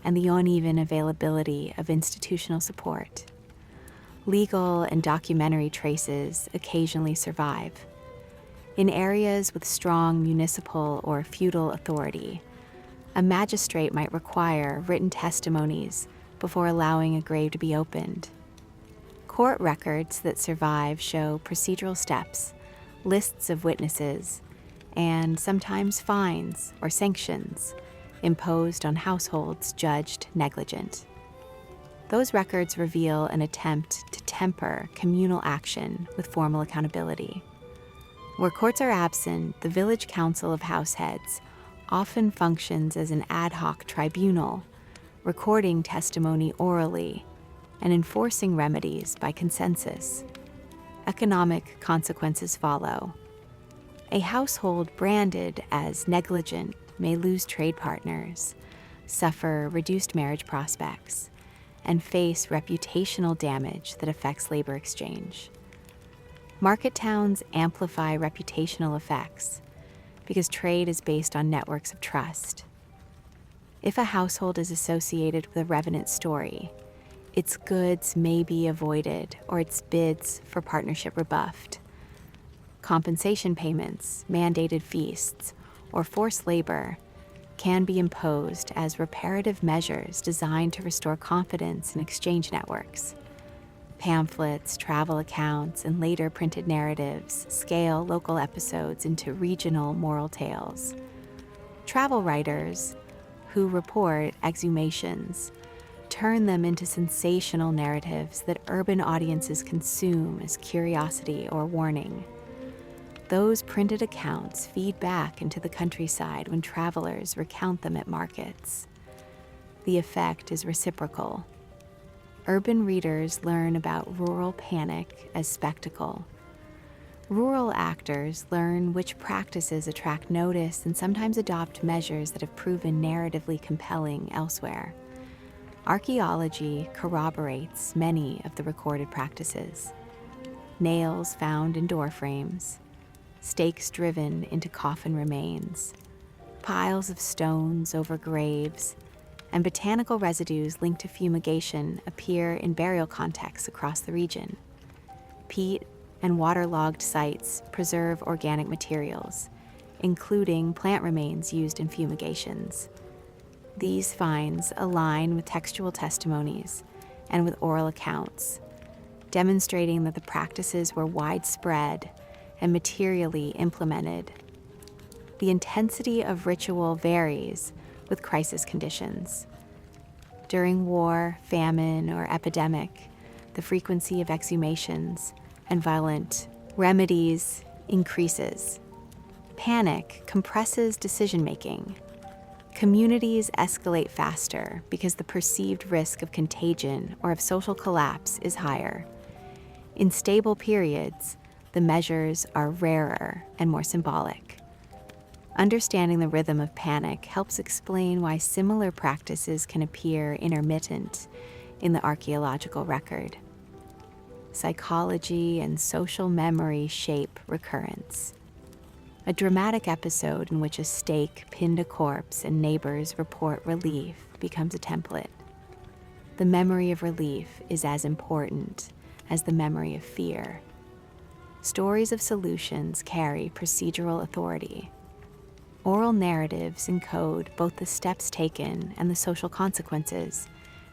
and the uneven availability of institutional support. Legal and documentary traces occasionally survive. In areas with strong municipal or feudal authority, a magistrate might require written testimonies before allowing a grave to be opened. Court records that survive show procedural steps, lists of witnesses, and sometimes fines or sanctions imposed on households judged negligent. Those records reveal an attempt to temper communal action with formal accountability. Where courts are absent, the village council of househeads often functions as an ad hoc tribunal, recording testimony orally and enforcing remedies by consensus. Economic consequences follow. A household branded as negligent may lose trade partners, suffer reduced marriage prospects, and face reputational damage that affects labor exchange. Market towns amplify reputational effects because trade is based on networks of trust. If a household is associated with a Revenant story, its goods may be avoided or its bids for partnership rebuffed. Compensation payments, mandated feasts, or forced labor can be imposed as reparative measures designed to restore confidence in exchange networks. Pamphlets, travel accounts, and later printed narratives scale local episodes into regional moral tales. Travel writers who report exhumations turn them into sensational narratives that urban audiences consume as curiosity or warning. Those printed accounts feed back into the countryside when travelers recount them at markets. The effect is reciprocal. Urban readers learn about rural panic as spectacle. Rural actors learn which practices attract notice and sometimes adopt measures that have proven narratively compelling elsewhere. Archaeology corroborates many of the recorded practices. Nails found in door frames, stakes driven into coffin remains, piles of stones over graves, and botanical residues linked to fumigation appear in burial contexts across the region. Peat and waterlogged sites preserve organic materials, including plant remains used in fumigations. These finds align with textual testimonies and with oral accounts, demonstrating that the practices were widespread and materially implemented. The intensity of ritual varies with crisis conditions. During war, famine, or epidemic, the frequency of exhumations and violent remedies increases. Panic compresses decision-making. Communities escalate faster because the perceived risk of contagion or of social collapse is higher. In stable periods, the measures are rarer and more symbolic. Understanding the rhythm of panic helps explain why similar practices can appear intermittent in the archaeological record. Psychology and social memory shape recurrence. A dramatic episode in which a stake pinned a corpse and neighbors report relief becomes a template. The memory of relief is as important as the memory of fear. Stories of solutions carry procedural authority. Oral narratives encode both the steps taken and the social consequences,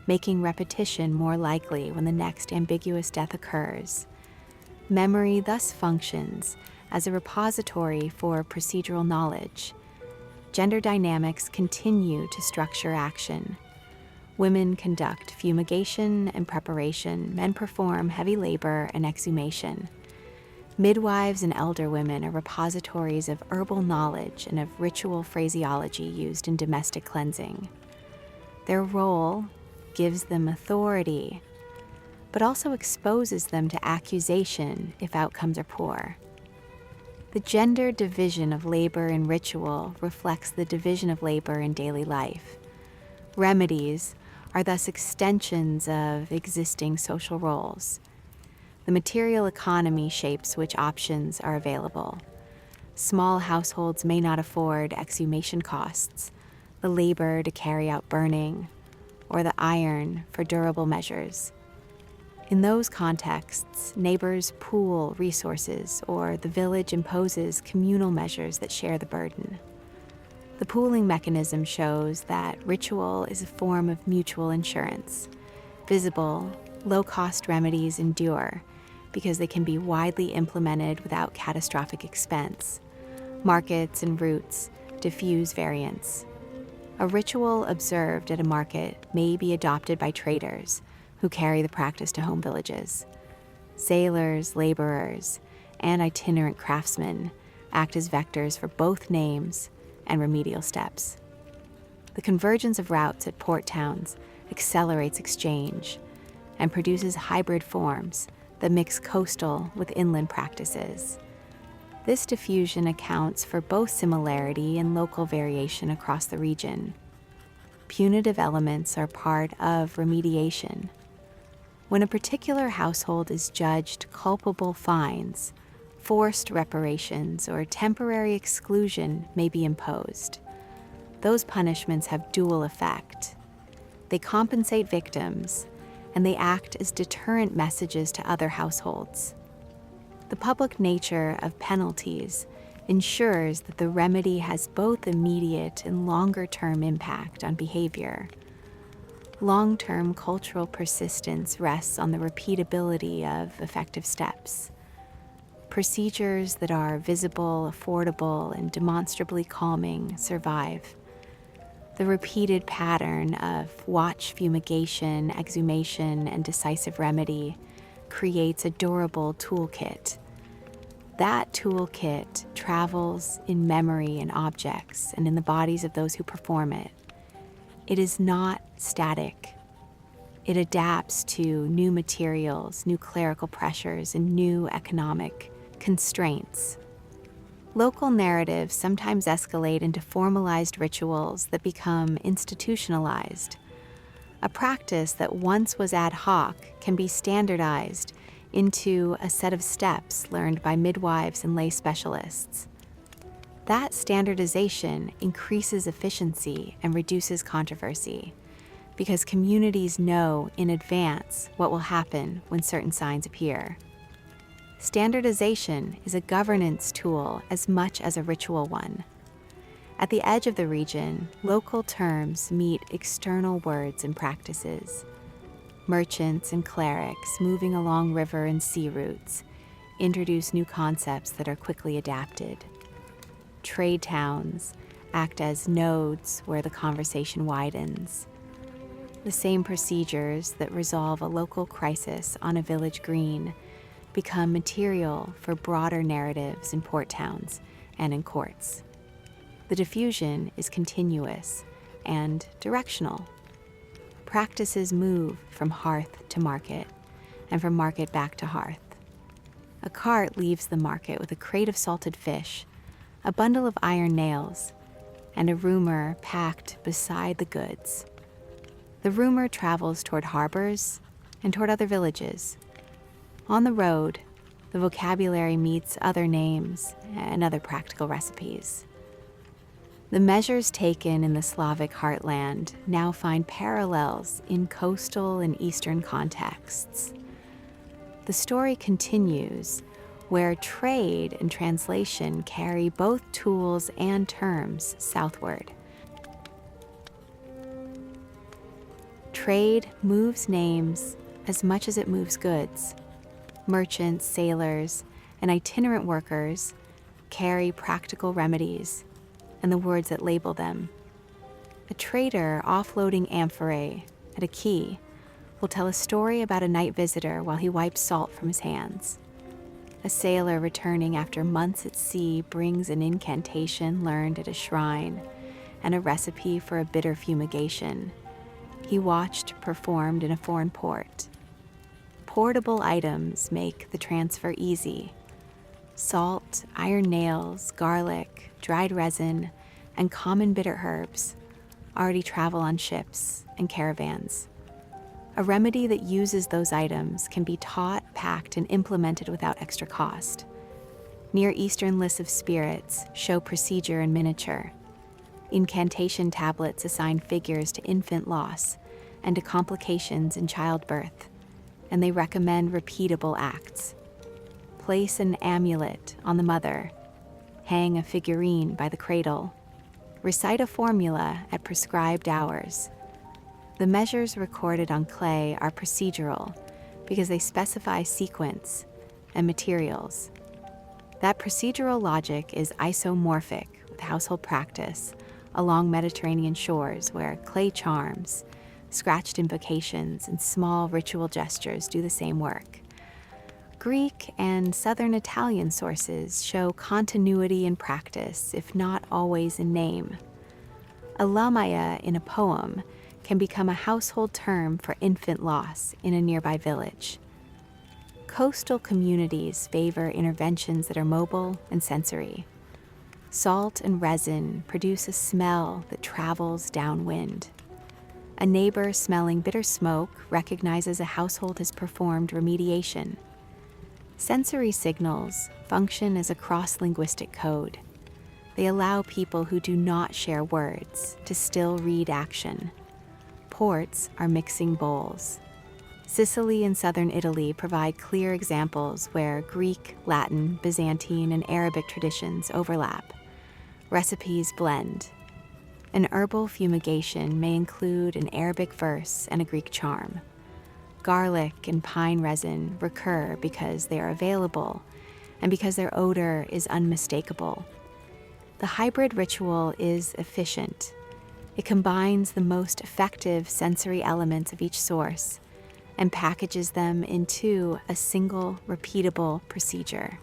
making repetition more likely when the next ambiguous death occurs. Memory thus functions as a repository for procedural knowledge. Gender dynamics continue to structure action. Women conduct fumigation and preparation, men perform heavy labor and exhumation. Midwives and elder women are repositories of herbal knowledge and of ritual phraseology used in domestic cleansing. Their role gives them authority, but also exposes them to accusation if outcomes are poor. The gender division of labor in ritual reflects the division of labor in daily life. Remedies are thus extensions of existing social roles. The material economy shapes which options are available. Small households may not afford exhumation costs, the labor to carry out burning, or the iron for durable measures. In those contexts, neighbors pool resources, or the village imposes communal measures that share the burden. The pooling mechanism shows that ritual is a form of mutual insurance. Visible, low-cost remedies endure because they can be widely implemented without catastrophic expense. Markets and routes diffuse variance. A ritual observed at a market may be adopted by traders who carry the practice to home villages. Sailors, laborers, and itinerant craftsmen act as vectors for both names and remedial steps. The convergence of routes at port towns accelerates exchange and produces hybrid forms that mix coastal with inland practices. This diffusion accounts for both similarity and local variation across the region. Punitive elements are part of remediation. When a particular household is judged culpable, fines, forced reparations, or temporary exclusion may be imposed. Those punishments have dual effect. They compensate victims, and they act as deterrent messages to other households. The public nature of penalties ensures that the remedy has both immediate and longer-term impact on behavior. Long-term cultural persistence rests on the repeatability of effective steps. Procedures that are visible, affordable, and demonstrably calming survive. The repeated pattern of watch fumigation, exhumation, and decisive remedy creates a durable toolkit. That toolkit travels in memory and objects and in the bodies of those who perform it. It is not static. It adapts to new materials, new clerical pressures, and new economic constraints. Local narratives sometimes escalate into formalized rituals that become institutionalized. A practice that once was ad hoc can be standardized into a set of steps learned by midwives and lay specialists. That standardization increases efficiency and reduces controversy because communities know in advance what will happen when certain signs appear. Standardization is a governance tool as much as a ritual one. At the edge of the region, local terms meet external words and practices. Merchants and clerics moving along river and sea routes introduce new concepts that are quickly adapted. Trade towns act as nodes where the conversation widens. The same procedures that resolve a local crisis on a village green become material for broader narratives in port towns and in courts. The diffusion is continuous and directional. Practices move from hearth to market and from market back to hearth. A cart leaves the market with a crate of salted fish, a bundle of iron nails, and a roomer packed beside the goods. The roomer travels toward harbors and toward other villages. On the road, the vocabulary meets other names and other practical recipes. The measures taken in the Slavic Heartland now find parallels in coastal and eastern contexts. The story continues where trade and translation carry both tools and terms southward. Trade moves names as much as it moves goods. Merchants, sailors, and itinerant workers carry practical remedies and the words that label them. A trader offloading amphorae at a quay will tell a story about a night visitor while he wipes salt from his hands. A sailor returning after months at sea brings an incantation learned at a shrine and a recipe for a bitter fumigation he watched performed in a foreign port. Portable items make the transfer easy. Salt, iron nails, garlic, dried resin, and common bitter herbs already travel on ships and caravans. A remedy that uses those items can be taught, packed, and implemented without extra cost. Near Eastern lists of spirits show procedure in miniature. Incantation tablets assign figures to infant loss and to complications in childbirth, and they recommend repeatable acts. Place an amulet on the mother, hang a figurine by the cradle, recite a formula at prescribed hours. The measures recorded on clay are procedural because they specify sequence and materials. That procedural logic is isomorphic with household practice along Mediterranean shores where clay charms, scratched invocations, and small ritual gestures do the same work. Greek and Southern Italian sources show continuity in practice, if not always in name. A lamia in a poem can become a household term for infant loss in a nearby village. Coastal communities favor interventions that are mobile and sensory. Salt and resin produce a smell that travels downwind. A neighbor smelling bitter smoke recognizes a household has performed remediation. Sensory signals function as a cross-linguistic code. They allow people who do not share words to still read action. Ports are mixing bowls. Sicily and southern Italy provide clear examples where Greek, Latin, Byzantine, and Arabic traditions overlap. Recipes blend. An herbal fumigation may include an Arabic verse and a Greek charm. Garlic and pine resin recur because they are available and because their odor is unmistakable. The hybrid ritual is efficient. It combines the most effective sensory elements of each source and packages them into a single, repeatable procedure.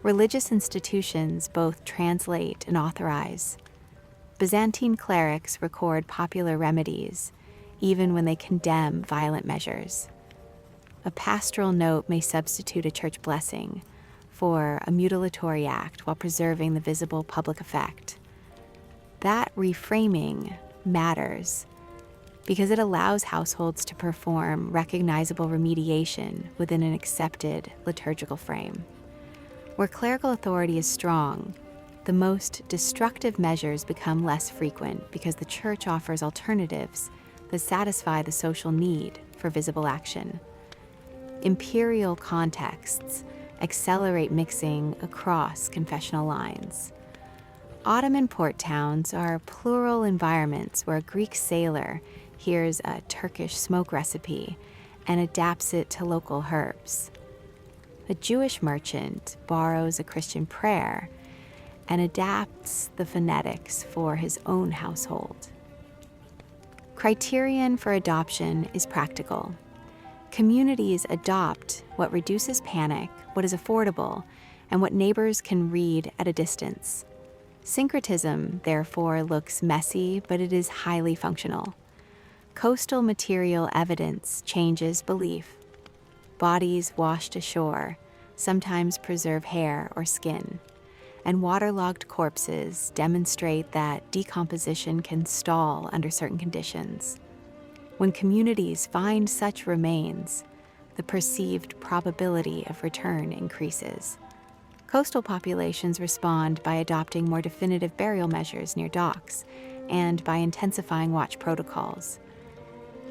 Religious institutions both translate and authorize. Byzantine clerics record popular remedies, even when they condemn violent measures. A pastoral note may substitute a church blessing for a mutilatory act while preserving the visible public effect. That reframing matters because it allows households to perform recognizable remediation within an accepted liturgical frame. Where clerical authority is strong, the most destructive measures become less frequent because the church offers alternatives that satisfy the social need for visible action. Imperial contexts accelerate mixing across confessional lines. Ottoman port towns are plural environments where a Greek sailor hears a Turkish smoke recipe and adapts it to local herbs. A Jewish merchant borrows a Christian prayer and adapts the phonetics for his own household. Criterion for adoption is practical. Communities adopt what reduces panic, what is affordable, and what neighbors can read at a distance. Syncretism, therefore, looks messy, but it is highly functional. Coastal material evidence changes belief. Bodies washed ashore, sometimes preserve hair or skin, and waterlogged corpses demonstrate that decomposition can stall under certain conditions. When communities find such remains, the perceived probability of return increases. Coastal populations respond by adopting more definitive burial measures near docks and by intensifying watch protocols.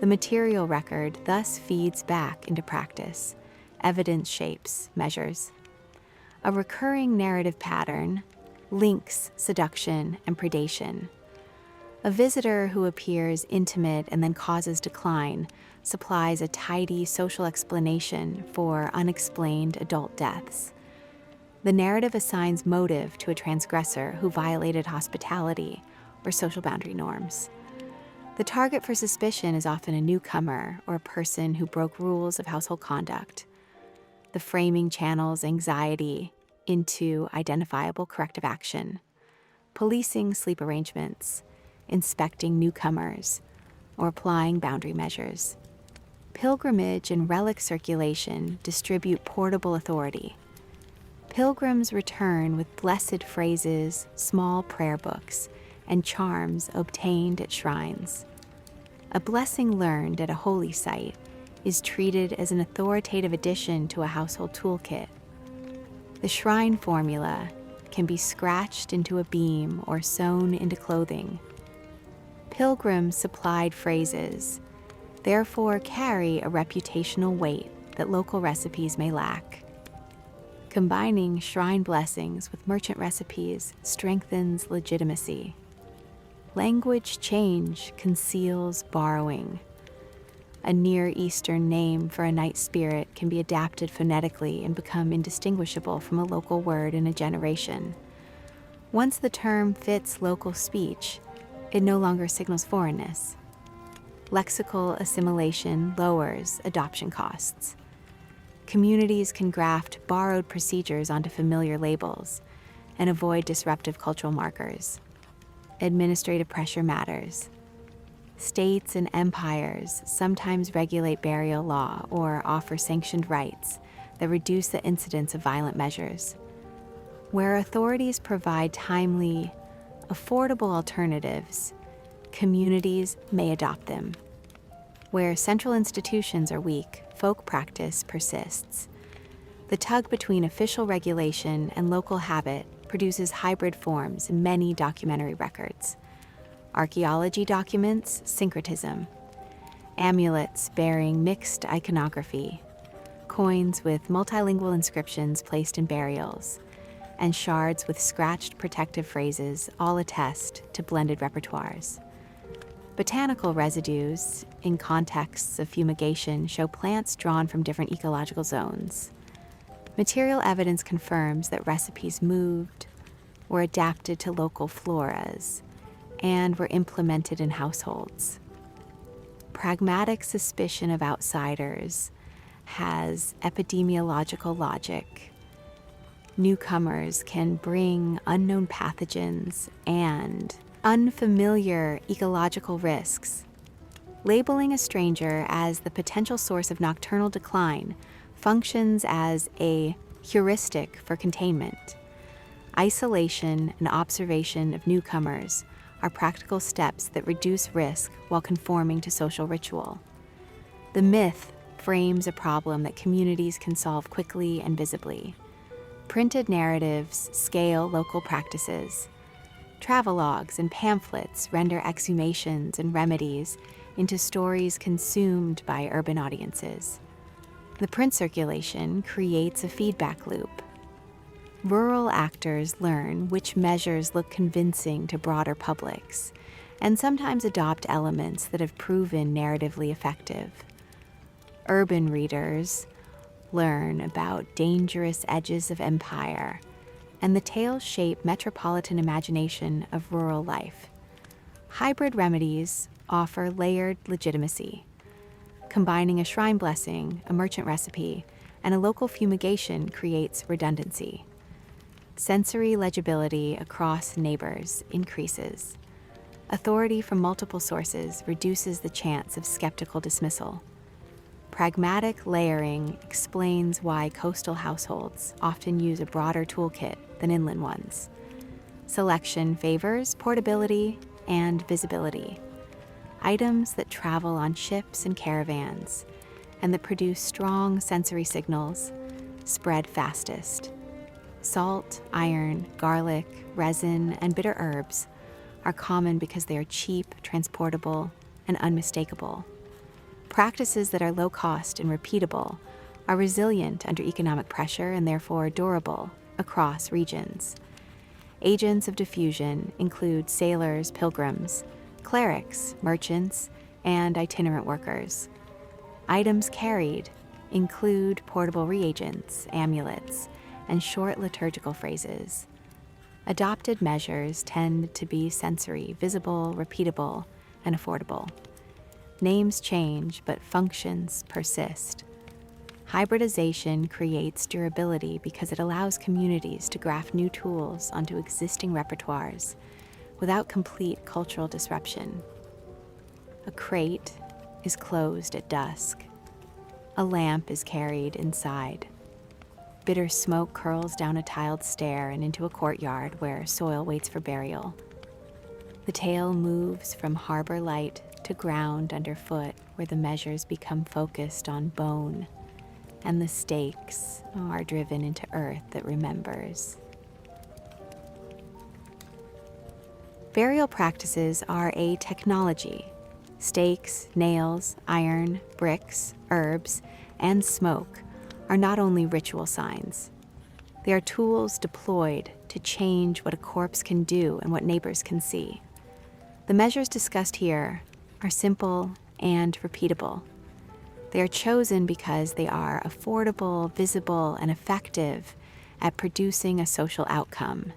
The material record thus feeds back into practice, evidence shapes measures. A recurring narrative pattern links seduction and predation. A visitor who appears intimate and then causes decline supplies a tidy social explanation for unexplained adult deaths. The narrative assigns motive to a transgressor who violated hospitality or social boundary norms. The target for suspicion is often a newcomer or a person who broke rules of household conduct. The framing channels anxiety into identifiable corrective action, policing sleep arrangements, inspecting newcomers, or applying boundary measures. Pilgrimage and relic circulation distribute portable authority. Pilgrims return with blessed phrases, small prayer books, and charms obtained at shrines. A blessing learned at a holy site is treated as an authoritative addition to a household toolkit. The shrine formula can be scratched into a beam or sewn into clothing. Pilgrims supplied phrases, therefore carry a reputational weight that local recipes may lack. Combining shrine blessings with merchant recipes strengthens legitimacy. Language change conceals borrowing. A Near Eastern name for a night spirit can be adapted phonetically and become indistinguishable from a local word in a generation. Once the term fits local speech, it no longer signals foreignness. Lexical assimilation lowers adoption costs. Communities can graft borrowed procedures onto familiar labels and avoid disruptive cultural markers. Administrative pressure matters. States and empires sometimes regulate burial law or offer sanctioned rights that reduce the incidence of violent measures. Where authorities provide timely, affordable alternatives, communities may adopt them. Where central institutions are weak, folk practice persists. The tug between official regulation and local habit produces hybrid forms in many documentary records. Archaeology documents syncretism, amulets bearing mixed iconography, coins with multilingual inscriptions placed in burials, and shards with scratched protective phrases all attest to blended repertoires. Botanical residues in contexts of fumigation show plants drawn from different ecological zones. Material evidence confirms that recipes moved, were adapted to local floras, and were implemented in households. Pragmatic suspicion of outsiders has epidemiological logic. Newcomers can bring unknown pathogens and unfamiliar ecological risks. Labeling a stranger as the potential source of nocturnal decline functions as a heuristic for containment. Isolation and observation of newcomers are practical steps that reduce risk while conforming to social ritual. The myth frames a problem that communities can solve quickly and visibly. Printed narratives scale local practices. Travelogues and pamphlets render exhumations and remedies into stories consumed by urban audiences. The print circulation creates a feedback loop. Rural actors learn which measures look convincing to broader publics, and sometimes adopt elements that have proven narratively effective. Urban readers learn about dangerous edges of empire, and the tales shape metropolitan imagination of rural life. Hybrid remedies offer layered legitimacy. Combining a shrine blessing, a merchant recipe, and a local fumigation creates redundancy. Sensory legibility across neighbors increases. Authority from multiple sources reduces the chance of skeptical dismissal. Pragmatic layering explains why coastal households often use a broader toolkit than inland ones. Selection favors portability and visibility. Items that travel on ships and caravans and that produce strong sensory signals spread fastest. Salt, iron, garlic, resin, and bitter herbs are common because they are cheap, transportable, and unmistakable. Practices that are low cost and repeatable are resilient under economic pressure and therefore durable across regions. Agents of diffusion include sailors, pilgrims, clerics, merchants, and itinerant workers. Items carried include portable reagents, amulets, and short liturgical phrases. Adopted measures tend to be sensory, visible, repeatable, and affordable. Names change, but functions persist. Hybridization creates durability because it allows communities to graft new tools onto existing repertoires without complete cultural disruption. A crate is closed at dusk. A lamp is carried inside. Bitter smoke curls down a tiled stair and into a courtyard where soil waits for burial. The tale moves from harbor light to ground underfoot where the measures become focused on bone, and the stakes are driven into earth that remembers. Burial practices are a technology. Stakes, nails, iron, bricks, herbs, and smoke are not only ritual signs. They are tools deployed to change what a corpse can do and what neighbors can see. The measures discussed here are simple and repeatable. They are chosen because they are affordable, visible, and effective at producing a social outcome.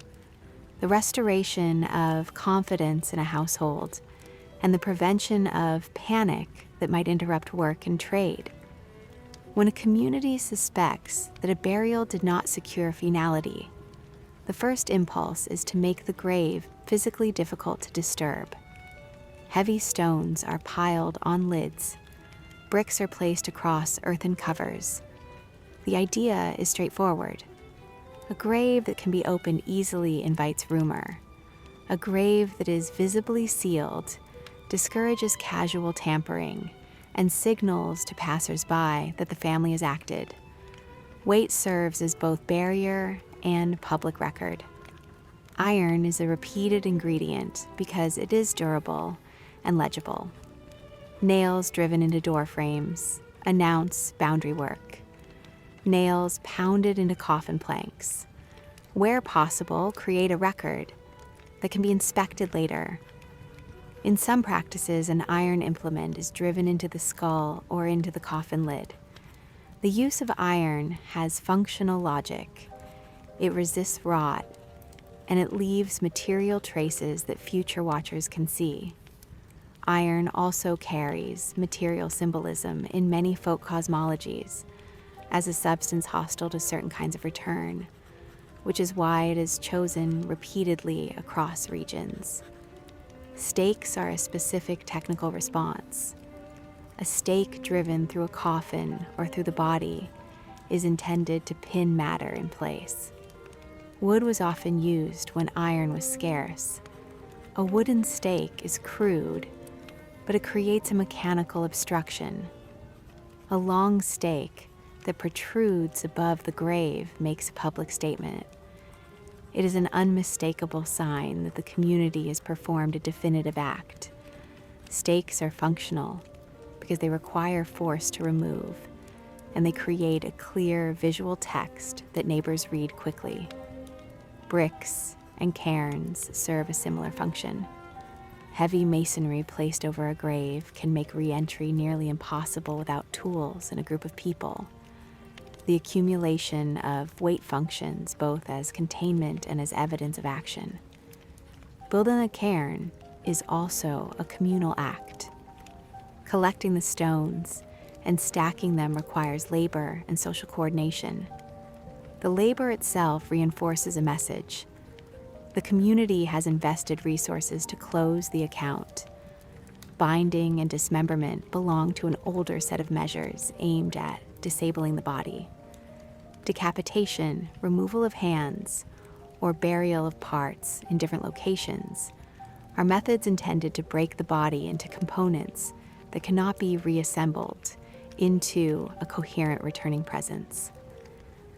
The restoration of confidence in a household and the prevention of panic that might interrupt work and trade. When a community suspects that a burial did not secure finality, the first impulse is to make the grave physically difficult to disturb. Heavy stones are piled on lids. Bricks are placed across earthen covers. The idea is straightforward. A grave that can be opened easily invites rumor. A grave that is visibly sealed discourages casual tampering and signals to passers-by that the family has acted. Weight serves as both barrier and public record. Iron is a repeated ingredient because it is durable and legible. Nails driven into door frames announce boundary work. Nails pounded into coffin planks. Where possible, create a record that can be inspected later. In some practices, an iron implement is driven into the skull or into the coffin lid. The use of iron has functional logic. It resists rot, and it leaves material traces that future watchers can see. Iron also carries material symbolism in many folk cosmologies as a substance hostile to certain kinds of return, which is why it is chosen repeatedly across regions. Stakes are a specific technical response. A stake driven through a coffin or through the body is intended to pin matter in place. Wood was often used when iron was scarce. A wooden stake is crude, but it creates a mechanical obstruction. A long stake that protrudes above the grave makes a public statement. It is an unmistakable sign that the community has performed a definitive act. Stakes are functional because they require force to remove, and they create a clear visual text that neighbors read quickly. Bricks and cairns serve a similar function. Heavy masonry placed over a grave can make re-entry nearly impossible without tools and a group of people. The accumulation of weight functions both as containment and as evidence of action. Building a cairn is also a communal act. Collecting the stones and stacking them requires labor and social coordination. The labor itself reinforces a message. The community has invested resources to close the account. binding and dismemberment belong to an older set of measures aimed at disabling the body. Decapitation, removal of hands, or burial of parts in different locations are methods intended to break the body into components that cannot be reassembled into a coherent returning presence.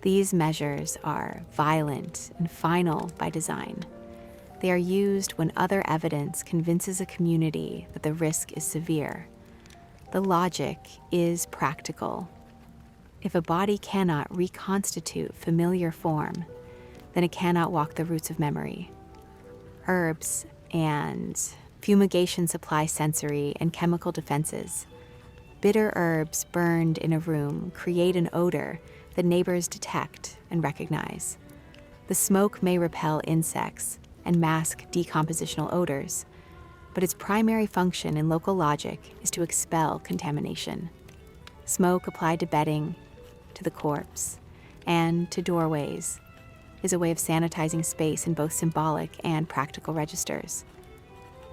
These measures are violent and final by design. They are used when other evidence convinces a community that the risk is severe. The logic is practical. If a body cannot reconstitute familiar form, then it cannot walk the routes of memory. Herbs and fumigation supply sensory and chemical defenses. Bitter herbs burned in a room create an odor that neighbors detect and recognize. The smoke may repel insects and mask decompositional odors, but its primary function in local logic is to expel contamination. Smoke applied to bedding, to the corpse, and to doorways is a way of sanitizing space in both symbolic and practical registers.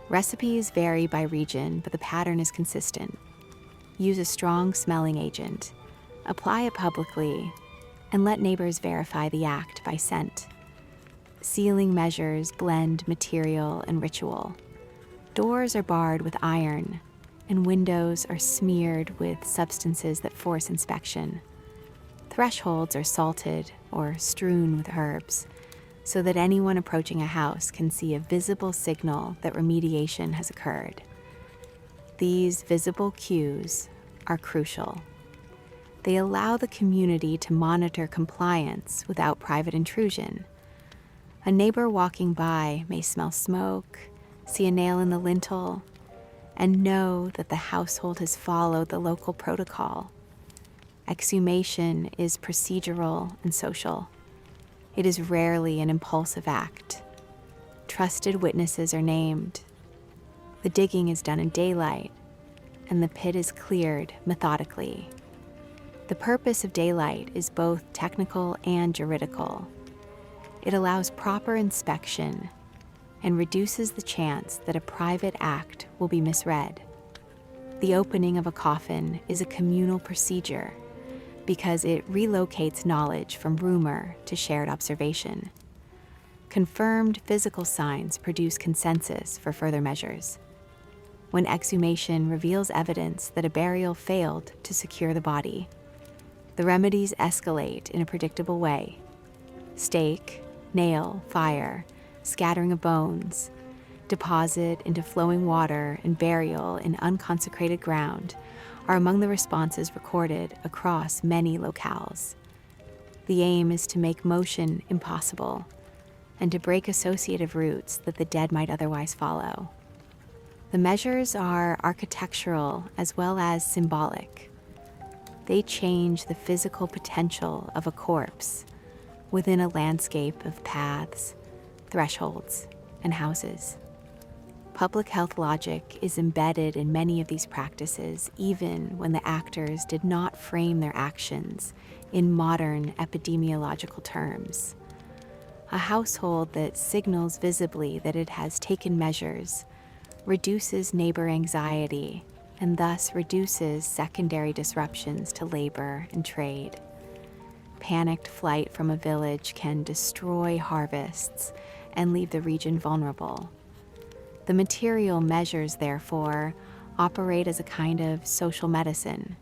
Recipes vary by region, but the pattern is consistent. Use a strong smelling agent, apply it publicly, and let neighbors verify the act by scent. Sealing measures blend material and ritual. Doors are barred with iron, and windows are smeared with substances that force inspection. Thresholds are salted or strewn with herbs, so that anyone approaching a house can see a visible signal that remediation has occurred. These visible cues are crucial. They allow the community to monitor compliance without private intrusion. A neighbor walking by may smell smoke, see a nail in the lintel, and know that the household has followed the local protocol. Exhumation is procedural and social. It is rarely an impulsive act. Trusted witnesses are named. The digging is done in daylight, and the pit is cleared methodically. The purpose of daylight is both technical and juridical. It allows proper inspection and reduces the chance that a private act will be misread. The opening of a coffin is a communal procedure because it relocates knowledge from rumor to shared observation. Confirmed physical signs produce consensus for further measures. When exhumation reveals evidence that a burial failed to secure the body, the remedies escalate in a predictable way. Stake, nail, fire, scattering of bones, deposit into flowing water, and burial in unconsecrated ground are among the responses recorded across many locales. The aim is to make motion impossible and to break associative routes that the dead might otherwise follow. The measures are architectural as well as symbolic. They change the physical potential of a corpse within a landscape of paths, thresholds, and houses. Public health logic is embedded in many of these practices, even when the actors did not frame their actions in modern epidemiological terms. A household that signals visibly that it has taken measures reduces neighbor anxiety and thus reduces secondary disruptions to labor and trade. Panicked flight from a village can destroy harvests and leave the region vulnerable. The material measures, therefore, operate as a kind of social medicine.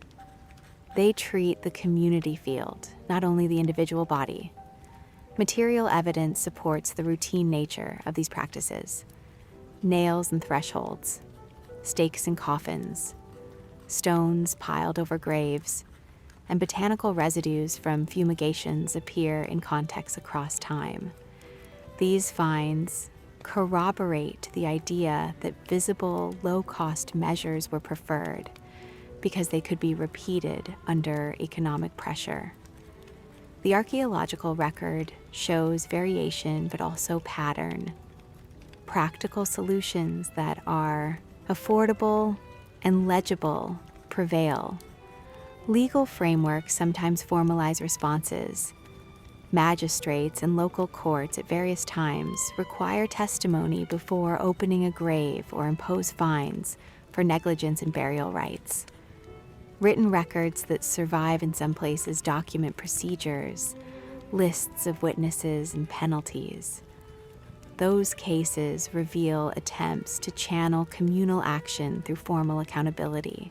They treat the community field, not only the individual body. Material evidence supports the routine nature of these practices. Nails and thresholds, stakes and coffins, stones piled over graves, and botanical residues from fumigations appear in contexts across time. These finds corroborate the idea that visible, low-cost measures were preferred because they could be repeated under economic pressure. The archaeological record shows variation but also pattern. Practical solutions that are affordable and legible prevail. Legal frameworks sometimes formalize responses. Magistrates and local courts at various times require testimony before opening a grave or impose fines for negligence in burial rites. Written records that survive in some places document procedures, lists of witnesses, and penalties. Those cases reveal attempts to channel communal action through formal accountability.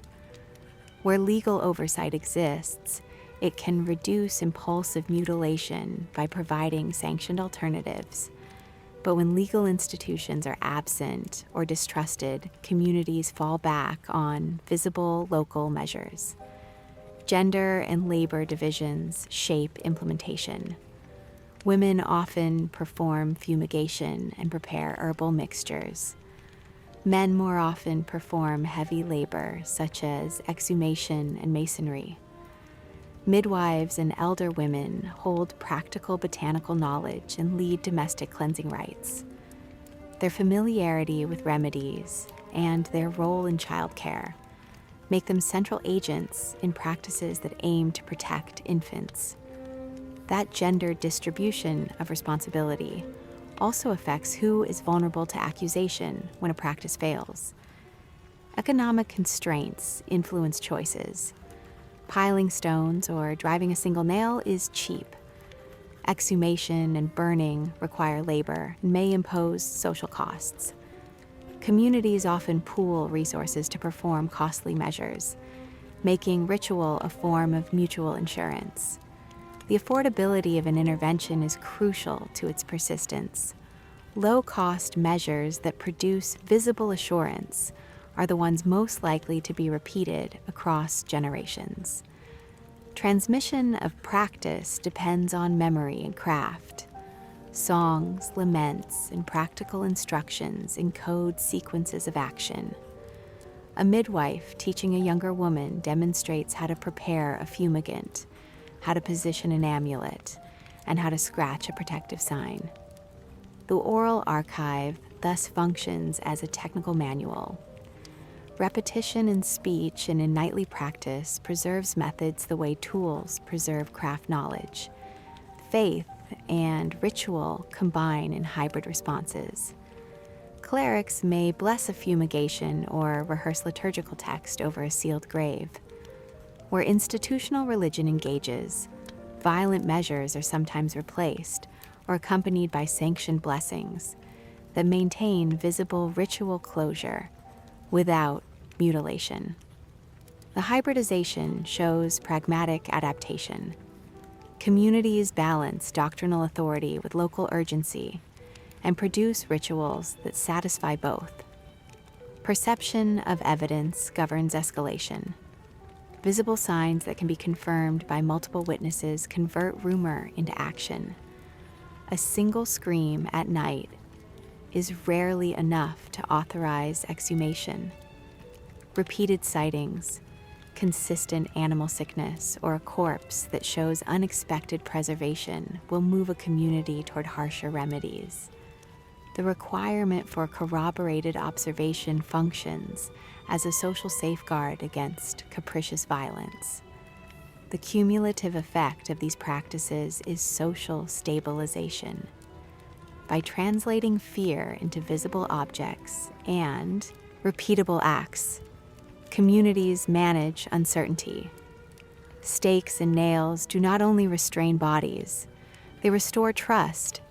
Where legal oversight exists, it can reduce impulsive mutilation by providing sanctioned alternatives. But when legal institutions are absent or distrusted, communities fall back on visible local measures. Gender and labor divisions shape implementation. Women often perform fumigation and prepare herbal mixtures. Men more often perform heavy labor, such as exhumation and masonry. Midwives and elder women hold practical botanical knowledge and lead domestic cleansing rites. Their familiarity with remedies and their role in childcare make them central agents in practices that aim to protect infants. That gender distribution of responsibility also affects who is vulnerable to accusation when a practice fails. Economic constraints influence choices. Piling stones or driving a single nail is cheap. Exhumation and burning require labor and may impose social costs. Communities often pool resources to perform costly measures, making ritual a form of mutual insurance. The affordability of an intervention is crucial to its persistence. Low-cost measures that produce visible assurance are the ones most likely to be repeated across generations. Transmission of practice depends on memory and craft. Songs, laments, and practical instructions encode sequences of action. A midwife teaching a younger woman demonstrates how to prepare a fumigant, how to position an amulet, and how to scratch a protective sign. The oral archive thus functions as a technical manual. Repetition in speech and in nightly practice preserves methods the way tools preserve craft knowledge. Faith and ritual combine in hybrid responses. Clerics may bless a fumigation or rehearse liturgical text over a sealed grave. Where institutional religion engages, violent measures are sometimes replaced or accompanied by sanctioned blessings that maintain visible ritual closure without mutilation. The hybridization shows pragmatic adaptation. Communities balance doctrinal authority with local urgency and produce rituals that satisfy both. Perception of evidence governs escalation. Visible signs that can be confirmed by multiple witnesses convert rumor into action. A single scream at night is rarely enough to authorize exhumation. Repeated sightings, consistent animal sickness, or a corpse that shows unexpected preservation will move a community toward harsher remedies. The requirement for corroborated observation functions as a social safeguard against capricious violence. The cumulative effect of these practices is social stabilization. By translating fear into visible objects and repeatable acts, communities manage uncertainty. Stakes and nails do not only restrain bodies, they restore trust.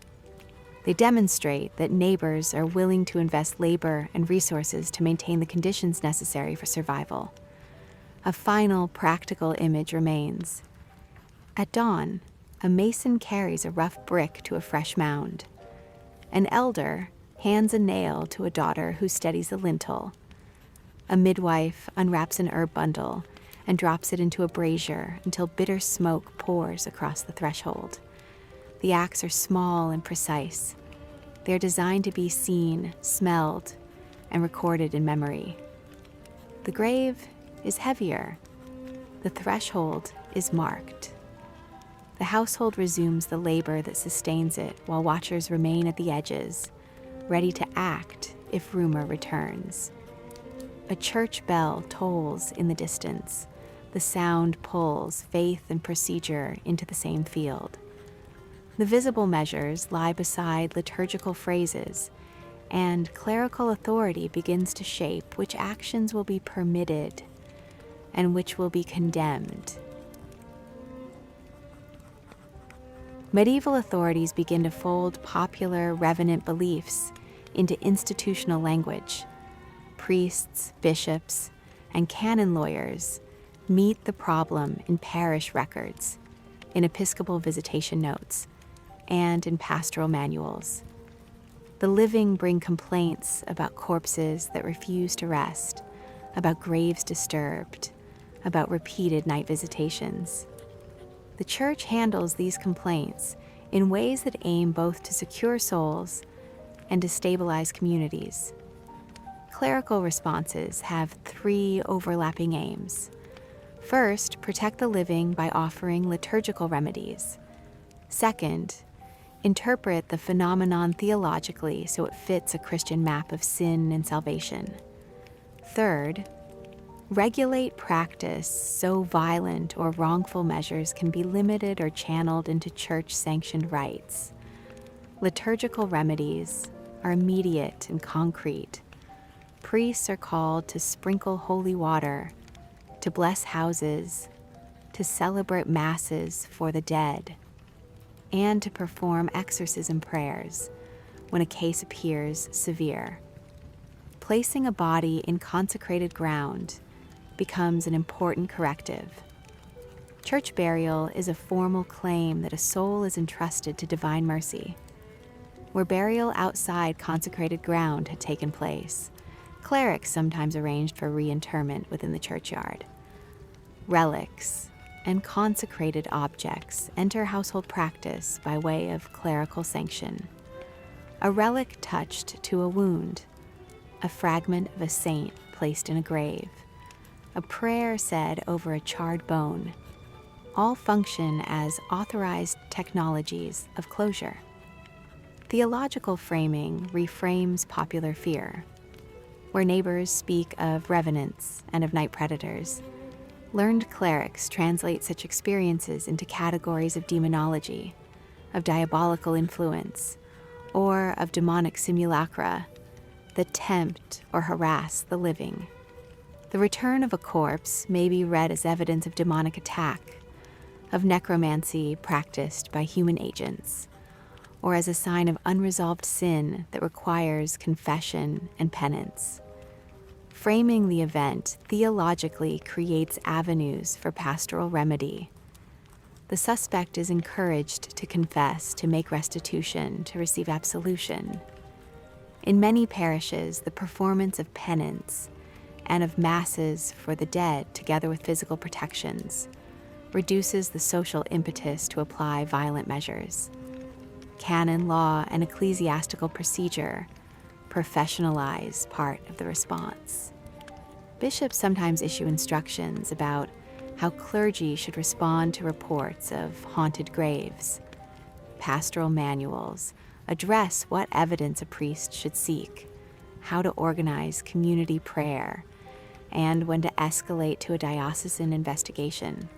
They demonstrate that neighbors are willing to invest labor and resources to maintain the conditions necessary for survival. A final practical image remains. At dawn, a mason carries a rough brick to a fresh mound. An elder hands a nail to a daughter who steadies a lintel. A midwife unwraps an herb bundle and drops it into a brazier until bitter smoke pours across the threshold. The acts are small and precise. They're designed to be seen, smelled, and recorded in memory. The grave is heavier. The threshold is marked. The household resumes the labor that sustains it while watchers remain at the edges, ready to act if rumor returns. A church bell tolls in the distance. The sound pulls faith and procedure into the same field. The visible measures lie beside liturgical phrases and clerical authority begins to shape which actions will be permitted and which will be condemned. Medieval authorities begin to fold popular Revenant beliefs into institutional language. Priests, bishops, and canon lawyers meet the problem in parish records, in episcopal visitation notes, and in pastoral manuals. The living bring complaints about corpses that refuse to rest, about graves disturbed, about repeated night visitations. The Church handles these complaints in ways that aim both to secure souls and to stabilize communities. Clerical responses have three overlapping aims. First, protect the living by offering liturgical remedies. Second, interpret the phenomenon theologically so it fits a Christian map of sin and salvation. Third, regulate practice so violent or wrongful measures can be limited or channeled into church-sanctioned rites. Liturgical remedies are immediate and concrete. Priests are called to sprinkle holy water, to bless houses, to celebrate masses for the dead, and to perform exorcism prayers when a case appears severe. Placing a body in consecrated ground becomes an important corrective. Church burial is a formal claim that a soul is entrusted to divine mercy. Where burial outside consecrated ground had taken place, clerics sometimes arranged for reinterment within the churchyard. Relics and consecrated objects enter household practice by way of clerical sanction. A relic touched to a wound, a fragment of a saint placed in a grave, a prayer said over a charred bone, all function as authorized technologies of closure. Theological framing reframes popular fear. Where neighbors speak of revenants and of night predators, learned clerics translate such experiences into categories of demonology, of diabolical influence, or of demonic simulacra that tempt or harass the living. The return of a corpse may be read as evidence of demonic attack, of necromancy practiced by human agents, or as a sign of unresolved sin that requires confession and penance. Framing the event theologically creates avenues for pastoral remedy. The suspect is encouraged to confess, to make restitution, to receive absolution. In many parishes, the performance of penance and of masses for the dead, together with physical protections, reduces the social impetus to apply violent measures. Canon law and ecclesiastical procedure professionalize part of the response. Bishops sometimes issue instructions about how clergy should respond to reports of haunted graves. Pastoral manuals address what evidence a priest should seek, how to organize community prayer, and when to escalate to a diocesan investigation.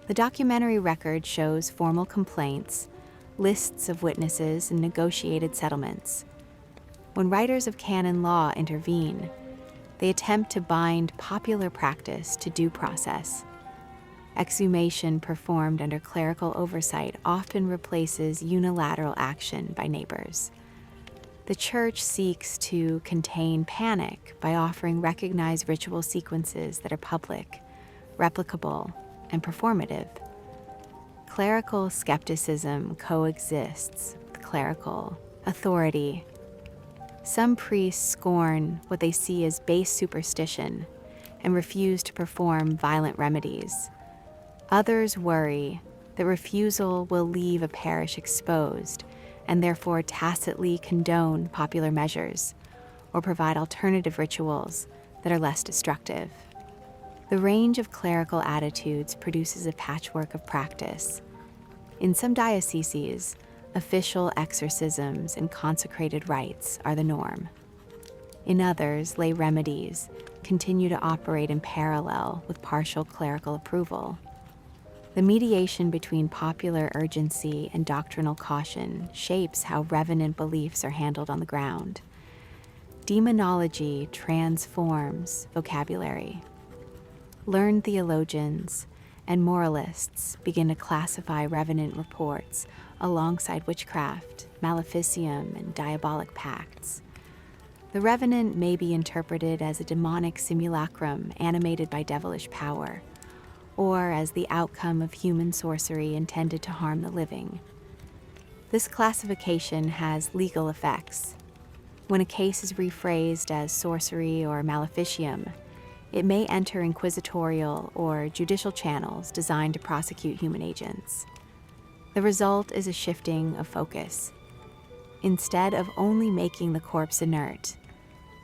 The documentary record shows formal complaints, lists of witnesses, and negotiated settlements. When writers of canon law intervene, they attempt to bind popular practice to due process. Exhumation performed under clerical oversight often replaces unilateral action by neighbors. The Church seeks to contain panic by offering recognized ritual sequences that are public, replicable, and performative. Clerical skepticism coexists with clerical authority. Some priests scorn what they see as base superstition and refuse to perform violent remedies. Others worry that refusal will leave a parish exposed and therefore tacitly condone popular measures or provide alternative rituals that are less destructive. The range of clerical attitudes produces a patchwork of practice. In some dioceses, official exorcisms and consecrated rites are the norm. In others, lay remedies continue to operate in parallel with partial clerical approval. The mediation between popular urgency and doctrinal caution shapes how revenant beliefs are handled on the ground, demonology transforms vocabulary. Learned theologians and moralists begin to classify revenant reports alongside witchcraft, maleficium, and diabolic pacts. The revenant may be interpreted as a demonic simulacrum animated by devilish power, or as the outcome of human sorcery intended to harm the living. This classification has legal effects. When a case is rephrased as sorcery or maleficium, it may enter inquisitorial or judicial channels designed to prosecute human agents. The result is a shifting of focus. Instead of only making the corpse inert,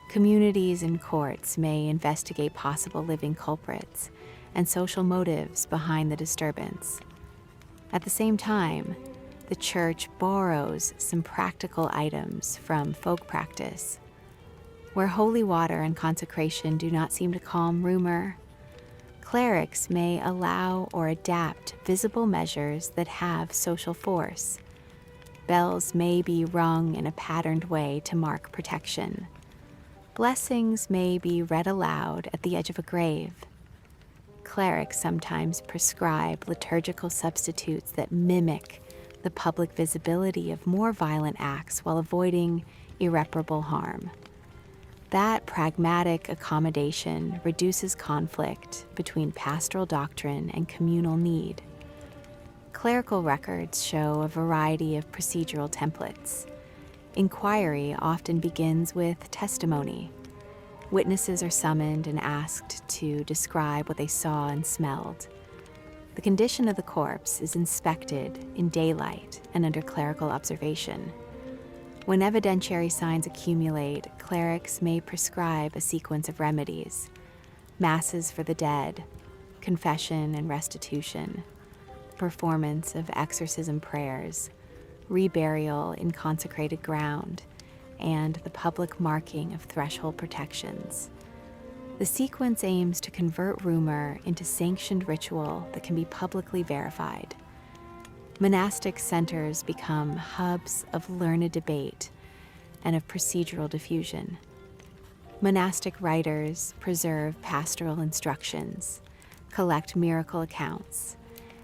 communities and courts may investigate possible living culprits and social motives behind the disturbance. At the same time, the church borrows some practical items from folk practice. Where holy water and consecration do not seem to calm rumor, clerics may allow or adapt visible measures that have social force. Bells may be rung in a patterned way to mark protection. Blessings may be read aloud at the edge of a grave. Clerics sometimes prescribe liturgical substitutes that mimic the public visibility of more violent acts while avoiding irreparable harm. That pragmatic accommodation reduces conflict between pastoral doctrine and communal need. Clerical records show a variety of procedural templates. Inquiry often begins with testimony. Witnesses are summoned and asked to describe what they saw and smelled. The condition of the corpse is inspected in daylight and under clerical observation. When evidentiary signs accumulate, clerics may prescribe a sequence of remedies: masses for the dead, confession and restitution, performance of exorcism prayers, reburial in consecrated ground, and the public marking of threshold protections. The sequence aims to convert rumor into sanctioned ritual that can be publicly verified. Monastic centers become hubs of learned debate and of procedural diffusion. Monastic writers preserve pastoral instructions, collect miracle accounts,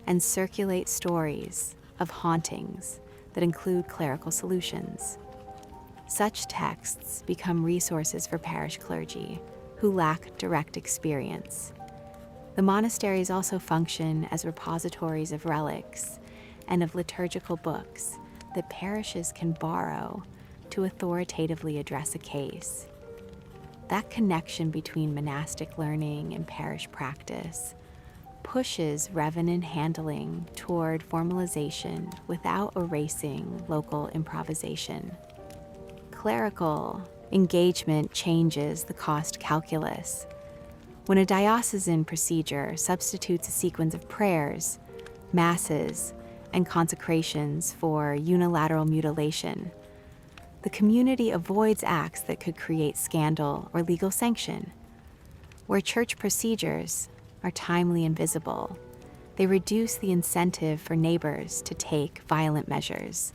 and circulate stories of hauntings that include clerical solutions. Such texts become resources for parish clergy who lack direct experience. The monasteries also function as repositories of relics and of liturgical books that parishes can borrow to authoritatively address a case. That connection between monastic learning and parish practice pushes revenant handling toward formalization without erasing local improvisation. Clerical engagement changes the cost calculus. When a diocesan procedure substitutes a sequence of prayers, masses, and consecrations for unilateral mutilation, the community avoids acts that could create scandal or legal sanction. Where church procedures are timely and visible, they reduce the incentive for neighbors to take violent measures.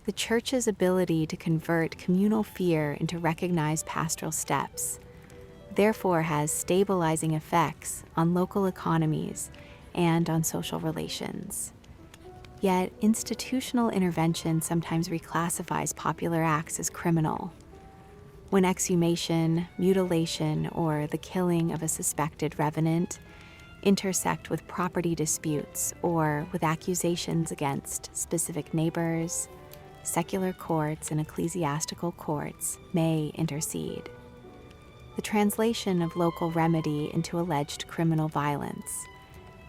The church's ability to convert communal fear into recognized pastoral steps therefore has stabilizing effects on local economies and on social relations. Yet, institutional intervention sometimes reclassifies popular acts as criminal. When exhumation, mutilation, or the killing of a suspected revenant intersect with property disputes or with accusations against specific neighbors, secular courts and ecclesiastical courts may intercede. The translation of local remedy into alleged criminal violence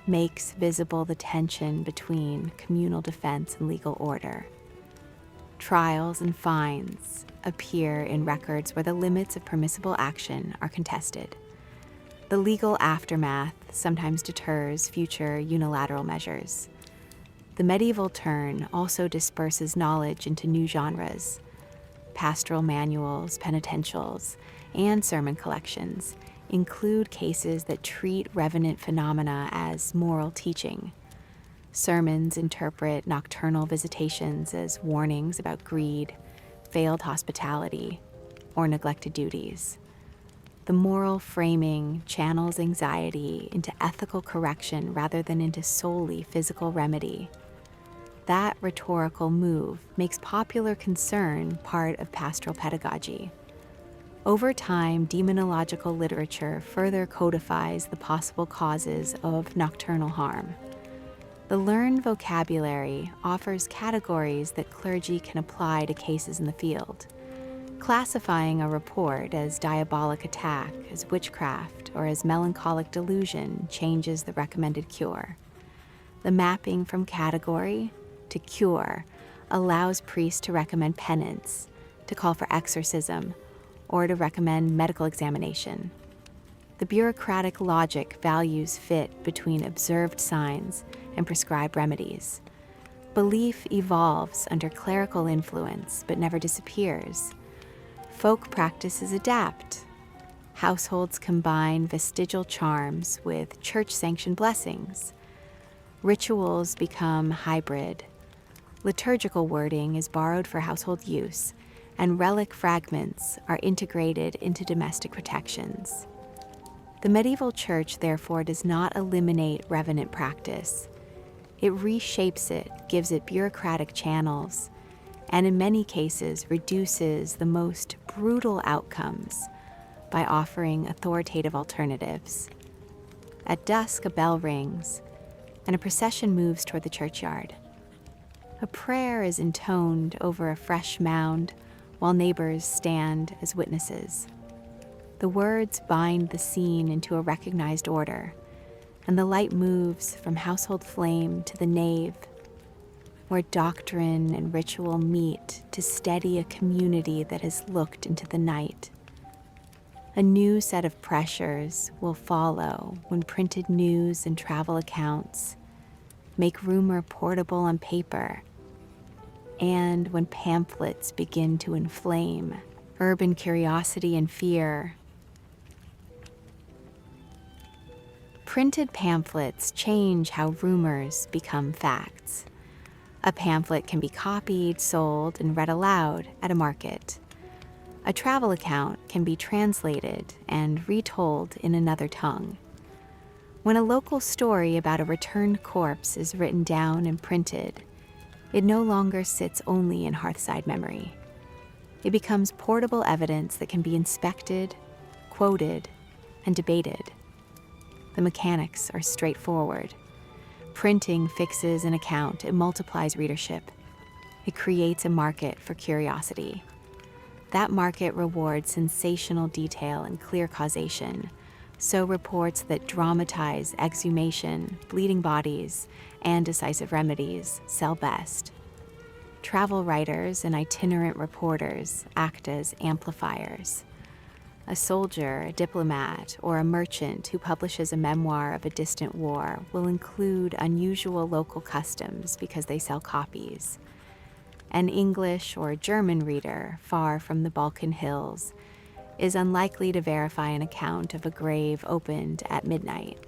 makes visible the tension between communal defense and legal order. Trials and fines appear in records where the limits of permissible action are contested. The legal aftermath sometimes deters future unilateral measures. The medieval turn also disperses knowledge into new genres. Pastoral manuals, penitentials, and sermon collections include cases that treat revenant phenomena as moral teaching. Sermons interpret nocturnal visitations as warnings about greed, failed hospitality, or neglected duties. The moral framing channels anxiety into ethical correction rather than into solely physical remedy. That rhetorical move makes popular concern part of pastoral pedagogy. Over time, demonological literature further codifies the possible causes of nocturnal harm. The learned vocabulary offers categories that clergy can apply to cases in the field. Classifying a report as diabolic attack, as witchcraft, or as melancholic delusion changes the recommended cure. The mapping from category to cure allows priests to recommend penance, to call for exorcism, or to recommend medical examination. The bureaucratic logic values fit between observed signs and prescribed remedies. Belief evolves under clerical influence but never disappears. Folk practices adapt. Households combine vestigial charms with church-sanctioned blessings. Rituals become hybrid. Liturgical wording is borrowed for household use, and relic fragments are integrated into domestic protections. The medieval church, therefore, does not eliminate revenant practice. It reshapes it, gives it bureaucratic channels, and in many cases reduces the most brutal outcomes by offering authoritative alternatives. At dusk, a bell rings, and a procession moves toward the churchyard. A prayer is intoned over a fresh mound while neighbors stand as witnesses. The words bind the scene into a recognized order, and the light moves from household flame to the nave, where doctrine and ritual meet to steady a community that has looked into the night. A new set of pressures will follow when printed news and travel accounts make rumor portable on paper, and when pamphlets begin to inflame urban curiosity and fear. Printed pamphlets change how rumors become facts. A pamphlet can be copied, sold, and read aloud at a market. A travel account can be translated and retold in another tongue. When a local story about a returned corpse is written down and printed, it no longer sits only in hearthside memory. It becomes portable evidence that can be inspected, quoted, and debated. The mechanics are straightforward. Printing fixes an account, it multiplies readership. It creates a market for curiosity. That market rewards sensational detail and clear causation, so reports that dramatize exhumation, bleeding bodies, and decisive remedies sell best. Travel writers and itinerant reporters act as amplifiers. A soldier, a diplomat, or a merchant who publishes a memoir of a distant war will include unusual local customs because they sell copies. An English or German reader, far from the Balkan hills, is unlikely to verify an account of a grave opened at midnight.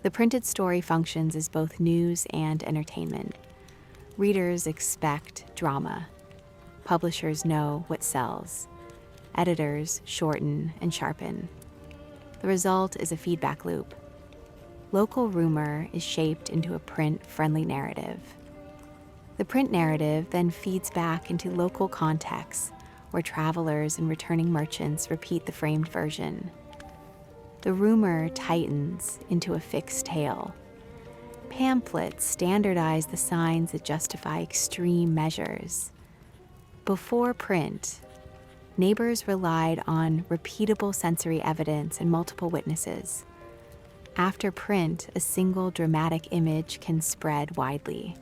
The printed story functions as both news and entertainment. Readers expect drama. Publishers know what sells. Editors shorten and sharpen. The result is a feedback loop. Local rumor is shaped into a print-friendly narrative. The print narrative then feeds back into local contexts, where travelers and returning merchants repeat the framed version. The rumor tightens into a fixed tale. Pamphlets standardize the signs that justify extreme measures. Before print, neighbors relied on repeatable sensory evidence and multiple witnesses. After print, a single dramatic image can spread widely.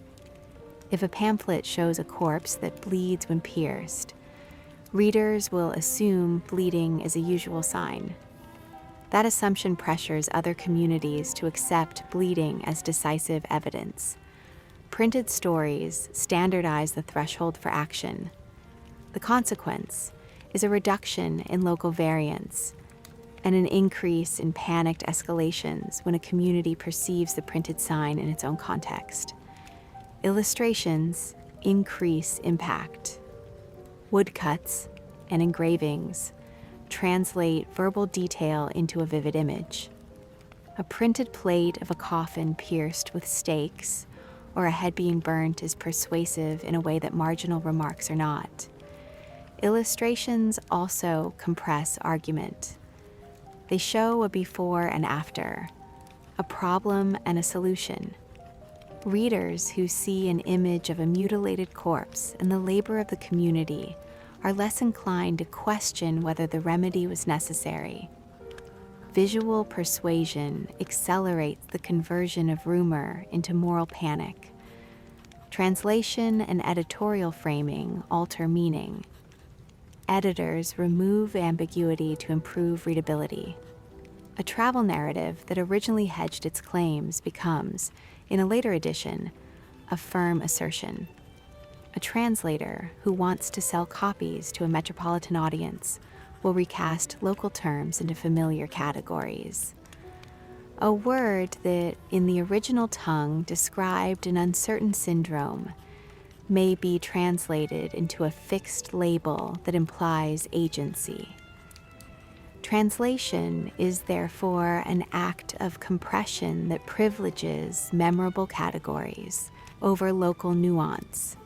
If a pamphlet shows a corpse that bleeds when pierced, readers will assume bleeding is a usual sign. That assumption pressures other communities to accept bleeding as decisive evidence. Printed stories standardize the threshold for action. The consequence is a reduction in local variance and an increase in panicked escalations when a community perceives the printed sign in its own context. Illustrations increase impact. Woodcuts, and engravings translate verbal detail into a vivid image. A printed plate of a coffin pierced with stakes or a head being burnt is persuasive in a way that marginal remarks are not. Illustrations also compress argument. They show a before and after, a problem and a solution. Readers who see an image of a mutilated corpse and the labor of the community are less inclined to question whether the remedy was necessary. Visual persuasion accelerates the conversion of rumor into moral panic. Translation and editorial framing alter meaning. Editors remove ambiguity to improve readability. A travel narrative that originally hedged its claims becomes, in a later edition, a firm assertion. A translator who wants to sell copies to a metropolitan audience will recast local terms into familiar categories. A word that in the original tongue described an uncertain syndrome may be translated into a fixed label that implies agency. Translation is therefore an act of compression that privileges memorable categories over local nuance.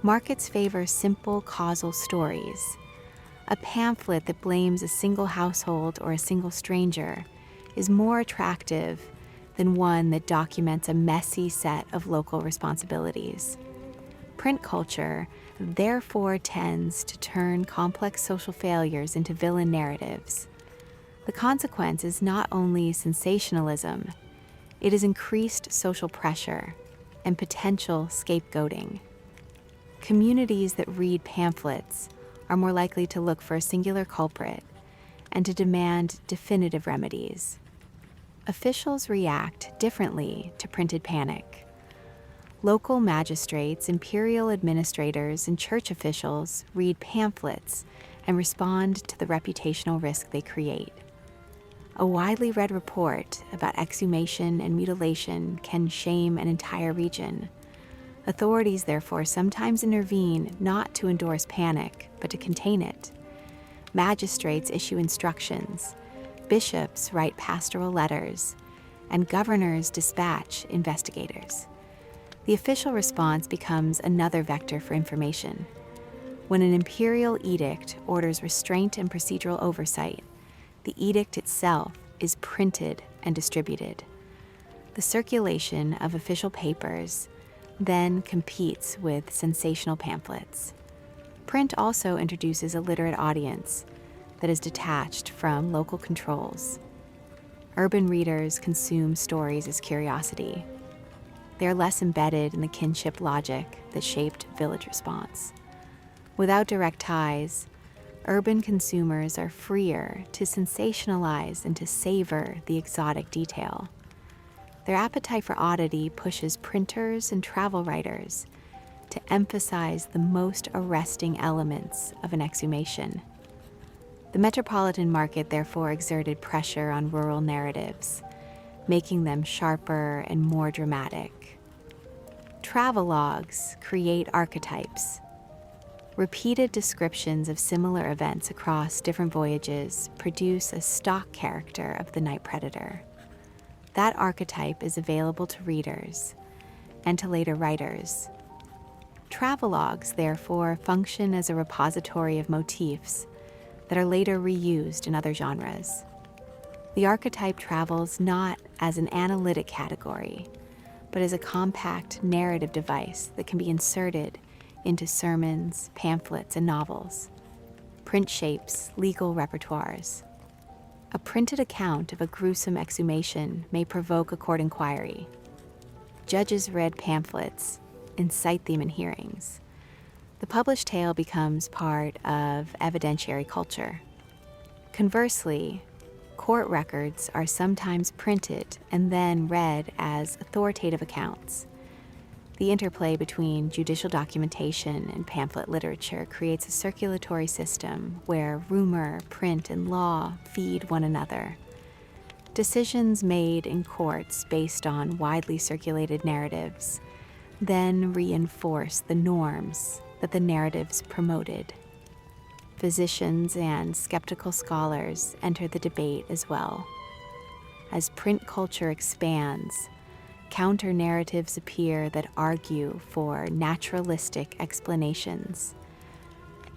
Markets favor simple causal stories. A pamphlet that blames a single household or a single stranger is more attractive than one that documents a messy set of local responsibilities. Print culture therefore tends to turn complex social failures into villain narratives. The consequence is not only sensationalism, it is increased social pressure and potential scapegoating. Communities that read pamphlets are more likely to look for a singular culprit and to demand definitive remedies. Officials react differently to printed panic. Local magistrates, imperial administrators, and church officials read pamphlets and respond to the reputational risk they create. A widely read report about exhumation and mutilation can shame an entire region. Authorities, therefore, sometimes intervene not to endorse panic, but to contain it. Magistrates issue instructions, bishops write pastoral letters, and governors dispatch investigators. The official response becomes another vector for information. When an imperial edict orders restraint and procedural oversight, the edict itself is printed and distributed. The circulation of official papers then competes with sensational pamphlets. Print also introduces a literate audience that is detached from local controls. Urban readers consume stories as curiosity. They are less embedded in the kinship logic that shaped village response. Without direct ties, urban consumers are freer to sensationalize and to savor the exotic detail. Their appetite for oddity pushes printers and travel writers to emphasize the most arresting elements of an exhumation. The metropolitan market therefore exerted pressure on rural narratives, making them sharper and more dramatic. Travelogues create archetypes. Repeated descriptions of similar events across different voyages produce a stock character of the night predator. That archetype is available to readers and to later writers. Travelogues, therefore, function as a repository of motifs that are later reused in other genres. The archetype travels not as an analytic category, but as a compact narrative device that can be inserted into sermons, pamphlets, and novels. Print shapes legal repertoires. A printed account of a gruesome exhumation may provoke a court inquiry. Judges read pamphlets and cite them in hearings. The published tale becomes part of evidentiary culture. Conversely, court records are sometimes printed and then read as authoritative accounts. The interplay between judicial documentation and pamphlet literature creates a circulatory system where rumor, print, and law feed one another. Decisions made in courts based on widely circulated narratives then reinforce the norms that the narratives promoted. Physicians and skeptical scholars enter the debate as well. As print culture expands, counter-narratives appear that argue for naturalistic explanations.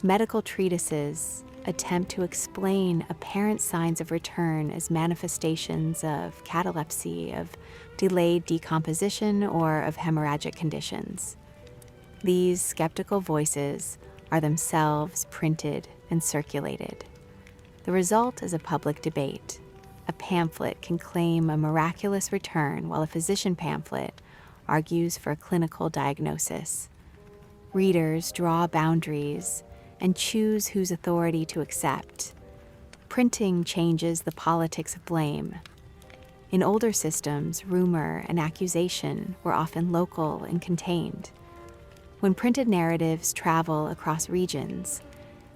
Medical treatises attempt to explain apparent signs of return as manifestations of catalepsy, of delayed decomposition, or of hemorrhagic conditions. These skeptical voices are themselves printed and circulated. The result is a public debate. A pamphlet can claim a miraculous return, while a physician pamphlet argues for a clinical diagnosis. Readers draw boundaries and choose whose authority to accept. Printing changes the politics of blame. In older systems, rumor and accusation were often local and contained. When printed narratives travel across regions,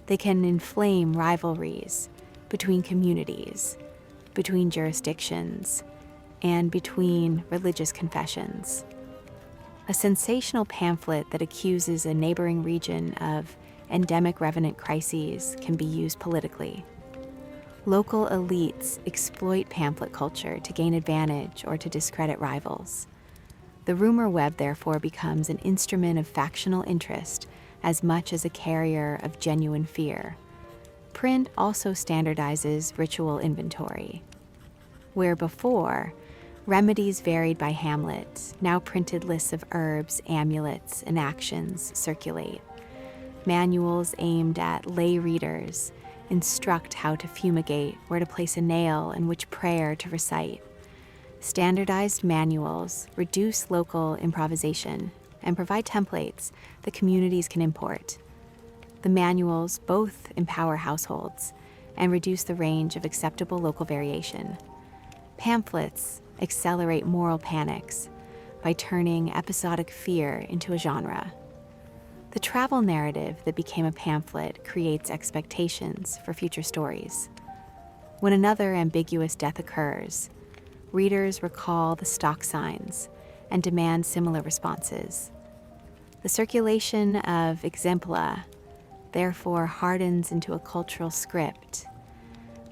they can inflame rivalries between communities, between jurisdictions, and between religious confessions. A sensational pamphlet that accuses a neighboring region of endemic revenant crises can be used politically. Local elites exploit pamphlet culture to gain advantage or to discredit rivals. The rumor web, therefore, becomes an instrument of factional interest as much as a carrier of genuine fear. Print also standardizes ritual inventory. Where before, remedies varied by hamlet, now printed lists of herbs, amulets, and actions circulate. Manuals aimed at lay readers instruct how to fumigate, where to place a nail, and which prayer to recite. Standardized manuals reduce local improvisation and provide templates that communities can import. The manuals both empower households and reduce the range of acceptable local variation. Pamphlets accelerate moral panics by turning episodic fear into a genre. The travel narrative that became a pamphlet creates expectations for future stories. When another ambiguous death occurs, readers recall the stock signs and demand similar responses. The circulation of exempla therefore hardens into a cultural script.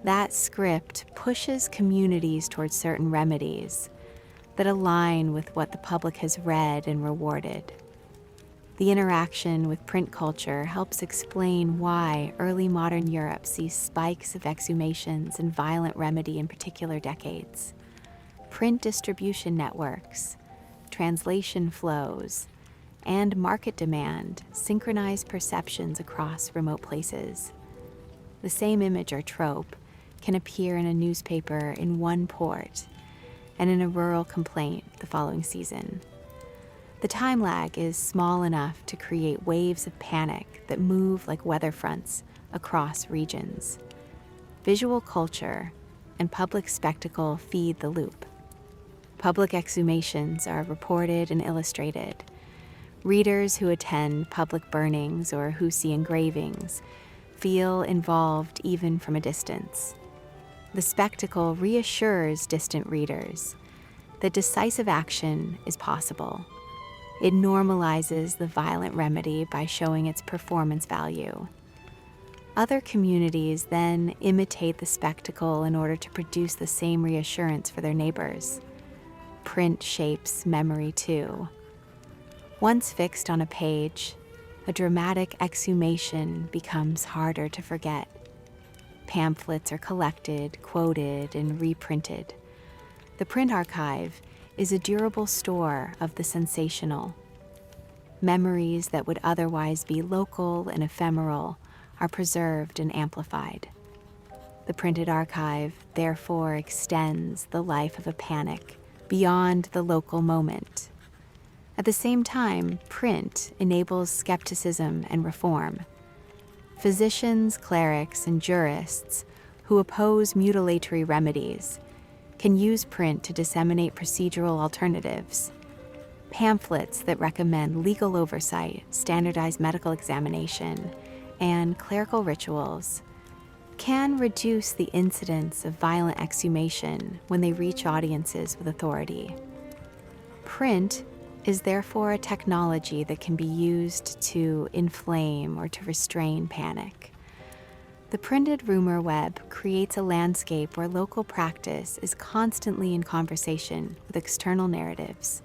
That script pushes communities towards certain remedies that align with what the public has read and rewarded. The interaction with print culture helps explain why early modern Europe sees spikes of exhumations and violent remedy in particular decades. Print distribution networks, translation flows, and market demand synchronize perceptions across remote places. The same image or trope can appear in a newspaper in one port and in a rural complaint the following season. The time lag is small enough to create waves of panic that move like weather fronts across regions. Visual culture and public spectacle feed the loop. Public exhumations are reported and illustrated. Readers who attend public burnings or who see engravings feel involved even from a distance. The spectacle reassures distant readers that decisive action is possible. It normalizes the violent remedy by showing its performance value. Other communities then imitate the spectacle in order to produce the same reassurance for their neighbors. Print shapes memory too. Once fixed on a page, a dramatic exhumation becomes harder to forget. Pamphlets are collected, quoted, and reprinted. The print archive is a durable store of the sensational. Memories that would otherwise be local and ephemeral are preserved and amplified. The printed archive, therefore, extends the life of a panic beyond the local moment. At the same time, print enables skepticism and reform. Physicians, clerics, and jurists who oppose mutilatory remedies can use print to disseminate procedural alternatives. Pamphlets that recommend legal oversight, standardized medical examination, and clerical rituals can reduce the incidence of violent exhumation when they reach audiences with authority. Print is therefore a technology that can be used to inflame or to restrain panic. The printed rumor web creates a landscape where local practice is constantly in conversation with external narratives.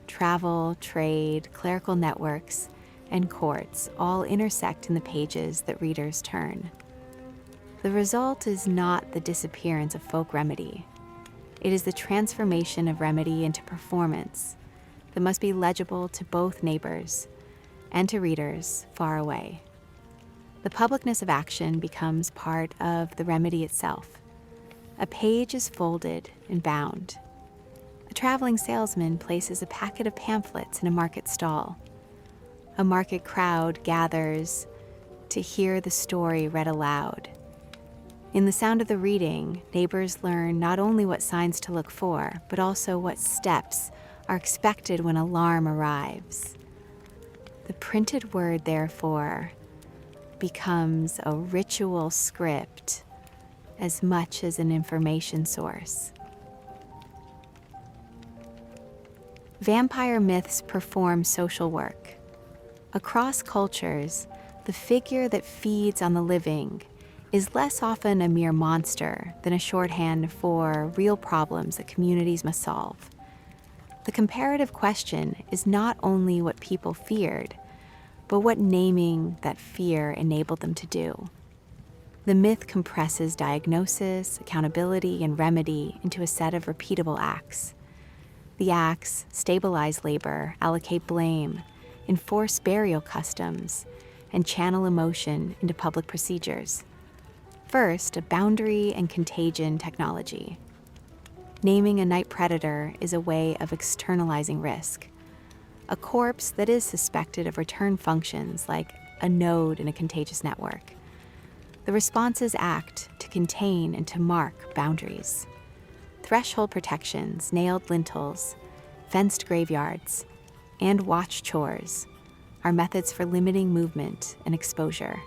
Travel, trade, clerical networks, and courts all intersect in the pages that readers turn. The result is not the disappearance of folk remedy. It is the transformation of remedy into performance that must be legible to both neighbors and to readers far away. The publicness of action becomes part of the remedy itself. A page is folded and bound. A traveling salesman places a packet of pamphlets in a market stall. A market crowd gathers to hear the story read aloud. In the sound of the reading, neighbors learn not only what signs to look for, but also what steps are expected when alarm arrives. The printed word, therefore, becomes a ritual script as much as an information source. Vampire myths perform social work. Across cultures, the figure that feeds on the living is less often a mere monster than a shorthand for real problems that communities must solve. The comparative question is not only what people feared, but what naming that fear enabled them to do. The myth compresses diagnosis, accountability, and remedy into a set of repeatable acts. The acts stabilize labor, allocate blame, enforce burial customs, and channel emotion into public procedures. First, a boundary and contagion technology. Naming a night predator is a way of externalizing risk. A corpse that is suspected of return functions like a node in a contagious network. The responses act to contain and to mark boundaries. Threshold protections, nailed lintels, fenced graveyards, and watch chores are methods for limiting movement and exposure.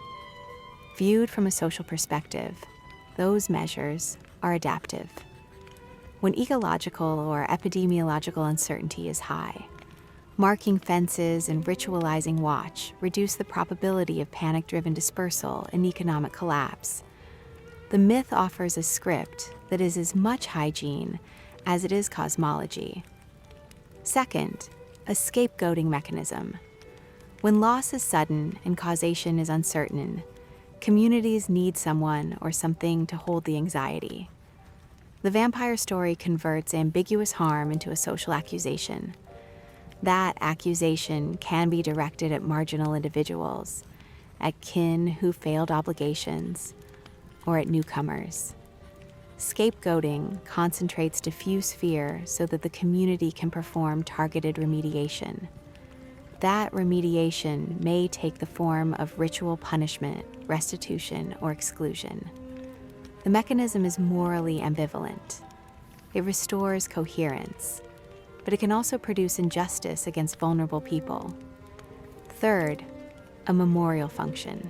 Viewed from a social perspective, those measures are adaptive. When ecological or epidemiological uncertainty is high, marking fences and ritualizing watch reduce the probability of panic-driven dispersal and economic collapse. The myth offers a script that is as much hygiene as it is cosmology. Second, a scapegoating mechanism. When loss is sudden and causation is uncertain, communities need someone or something to hold the anxiety. The vampire story converts ambiguous harm into a social accusation. That accusation can be directed at marginal individuals, at kin who failed obligations, or at newcomers. Scapegoating concentrates diffuse fear so that the community can perform targeted remediation. That remediation may take the form of ritual punishment, restitution, or exclusion. The mechanism is morally ambivalent. It restores coherence, but it can also produce injustice against vulnerable people. Third, a memorial function.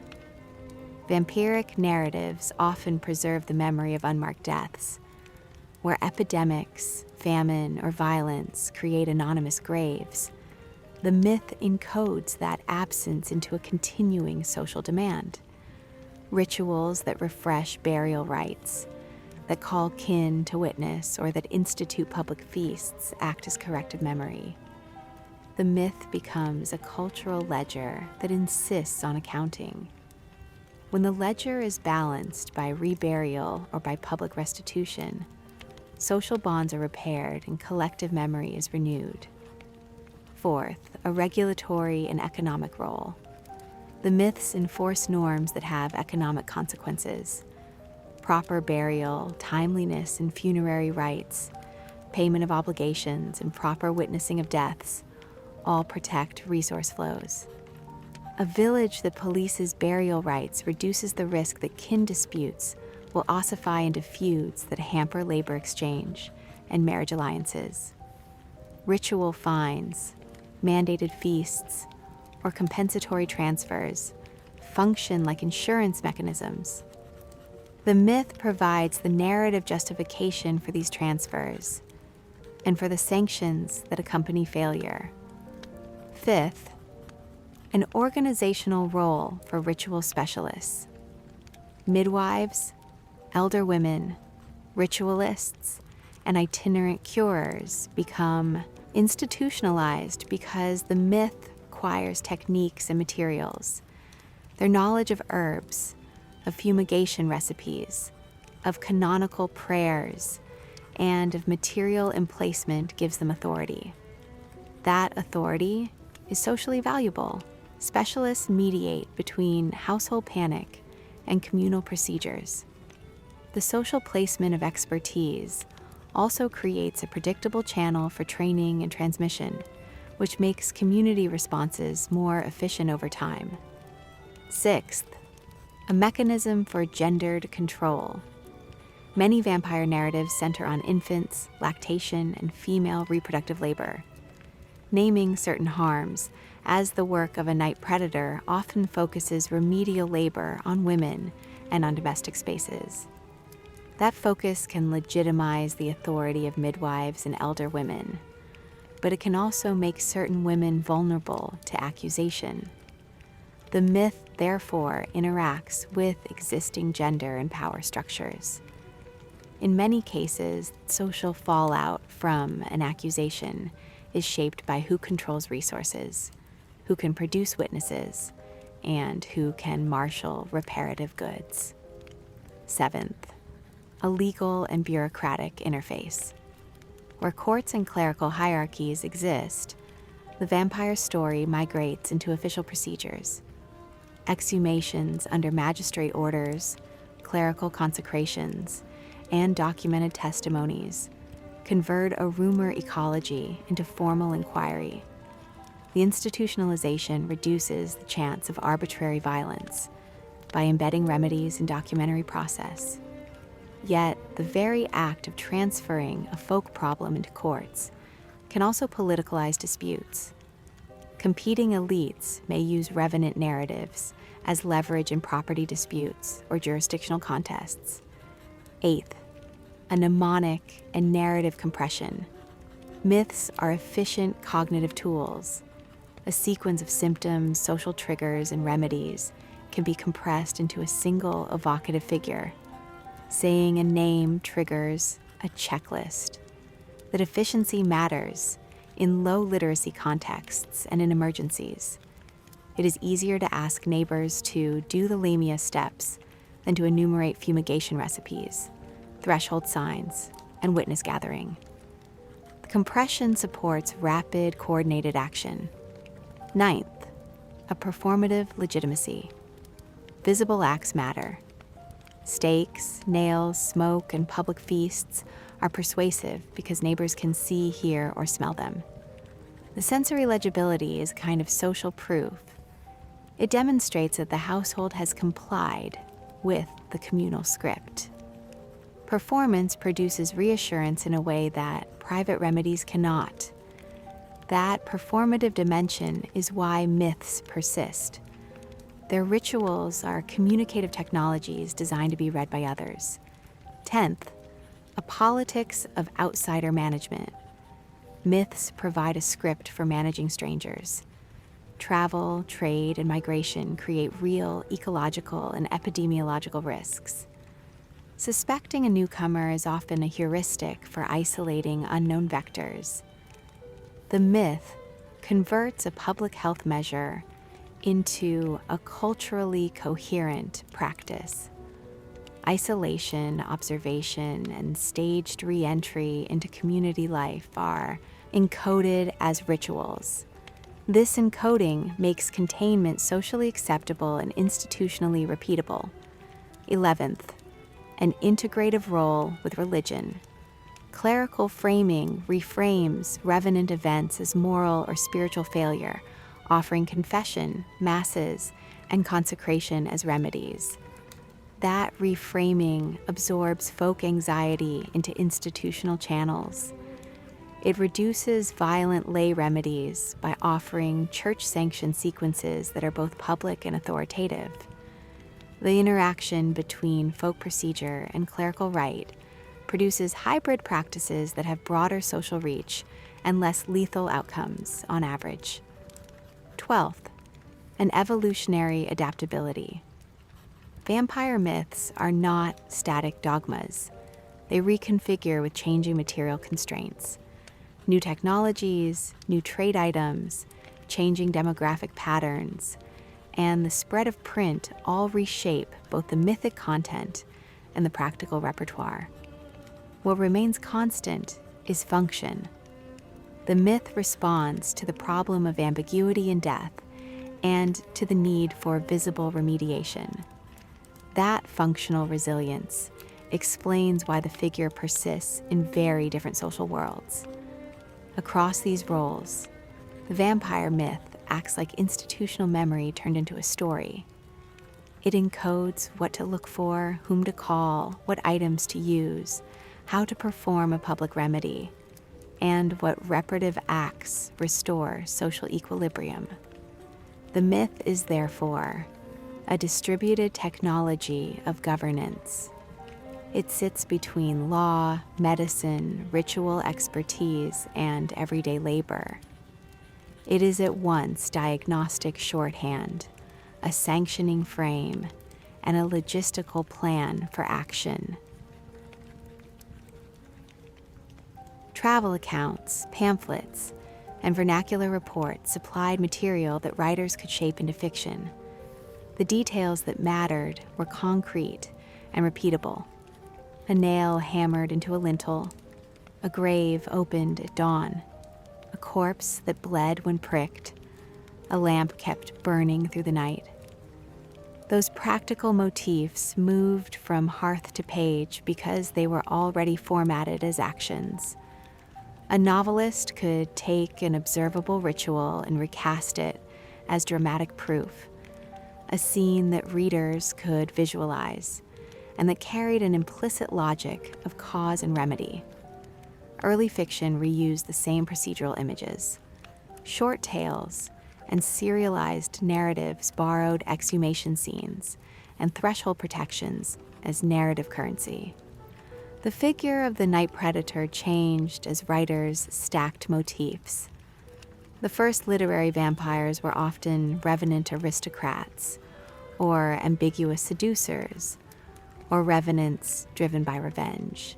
Vampiric narratives often preserve the memory of unmarked deaths. Where epidemics, famine, or violence create anonymous graves, the myth encodes that absence into a continuing social demand. Rituals that refresh burial rites, that call kin to witness, or that institute public feasts act as corrective memory. The myth becomes a cultural ledger that insists on accounting. When the ledger is balanced by reburial or by public restitution, social bonds are repaired and collective memory is renewed. Fourth, a regulatory and economic role. The myths enforce norms that have economic consequences. Proper burial, timeliness in funerary rites, payment of obligations, and proper witnessing of deaths all protect resource flows. A village that polices burial rites reduces the risk that kin disputes will ossify into feuds that hamper labor exchange and marriage alliances. Ritual fines, mandated feasts, or compensatory transfers function like insurance mechanisms. The myth provides the narrative justification for these transfers and for the sanctions that accompany failure. Fifth, an organizational role for ritual specialists. Midwives, elder women, ritualists, and itinerant curers become institutionalized because the myth acquires techniques and materials. Their knowledge of herbs, of fumigation recipes, of canonical prayers, and of material emplacement gives them authority. That authority is socially valuable. Specialists mediate between household panic and communal procedures. The social placement of expertise also creates a predictable channel for training and transmission, which makes community responses more efficient over time. Sixth, a mechanism for gendered control. Many vampire narratives center on infants, lactation, and female reproductive labor. Naming certain harms as the work of a night predator often focuses remedial labor on women and on domestic spaces. That focus can legitimize the authority of midwives and elder women, but it can also make certain women vulnerable to accusation. The myth, therefore, interacts with existing gender and power structures. In many cases, social fallout from an accusation is shaped by who controls resources, who can produce witnesses, and who can marshal reparative goods. Seventh, a legal and bureaucratic interface. Where courts and clerical hierarchies exist, the vampire story migrates into official procedures. Exhumations under magistrate orders, clerical consecrations, and documented testimonies convert a rumor ecology into formal inquiry. The institutionalization reduces the chance of arbitrary violence by embedding remedies in documentary process. Yet, the very act of transferring a folk problem into courts can also politicalize disputes. Competing elites may use revenant narratives as leverage in property disputes or jurisdictional contests. Eighth, a mnemonic and narrative compression. Myths are efficient cognitive tools. A sequence of symptoms, social triggers, and remedies can be compressed into a single evocative figure. Saying a name triggers a checklist. That efficiency matters in low literacy contexts and in emergencies. It is easier to ask neighbors to do the lamia steps than to enumerate fumigation recipes, threshold signs, and witness gathering. The compression supports rapid, coordinated action. Ninth, a performative legitimacy. Visible acts matter. Stakes, nails, smoke, and public feasts are persuasive because neighbors can see, hear, or smell them. The sensory legibility is a kind of social proof. It demonstrates that the household has complied with the communal script. Performance produces reassurance in a way that private remedies cannot. That performative dimension is why myths persist. Their rituals are communicative technologies designed to be read by others. 10th, a politics of outsider management. Myths provide a script for managing strangers. Travel, trade, and migration create real ecological and epidemiological risks. Suspecting a newcomer is often a heuristic for isolating unknown vectors. The myth converts a public health measure into a culturally coherent practice. Isolation, observation, and staged re-entry into community life are encoded as rituals. This encoding makes containment socially acceptable and institutionally repeatable. 11th, an integrative role with religion. Clerical framing reframes revenant events as moral or spiritual failure, offering confession, masses, and consecration as remedies. That reframing absorbs folk anxiety into institutional channels. It reduces violent lay remedies by offering church-sanctioned sequences that are both public and authoritative. The interaction between folk procedure and clerical rite produces hybrid practices that have broader social reach and less lethal outcomes on average. 12th, an evolutionary adaptability. Vampire myths are not static dogmas. They reconfigure with changing material constraints. New technologies, new trade items, changing demographic patterns, and the spread of print all reshape both the mythic content and the practical repertoire. What remains constant is function. The myth responds to the problem of ambiguity in death and to the need for visible remediation. That functional resilience explains why the figure persists in very different social worlds. Across these roles, the vampire myth acts like institutional memory turned into a story. It encodes what to look for, whom to call, what items to use, how to perform a public remedy, and what reparative acts restore social equilibrium. The myth is therefore a distributed technology of governance. It sits between law, medicine, ritual expertise, and everyday labor. It is at once diagnostic shorthand, a sanctioning frame, and a logistical plan for action. Travel accounts, pamphlets, and vernacular reports supplied material that writers could shape into fiction. The details that mattered were concrete and repeatable. A nail hammered into a lintel, a grave opened at dawn, a corpse that bled when pricked, a lamp kept burning through the night. Those practical motifs moved from hearth to page because they were already formatted as actions. A novelist could take an observable ritual and recast it as dramatic proof, a scene that readers could visualize, and that carried an implicit logic of cause and remedy. Early fiction reused the same procedural images. Short tales and serialized narratives borrowed exhumation scenes and threshold protections as narrative currency. The figure of the night predator changed as writers stacked motifs. The first literary vampires were often revenant aristocrats, or ambiguous seducers, or revenants driven by revenge.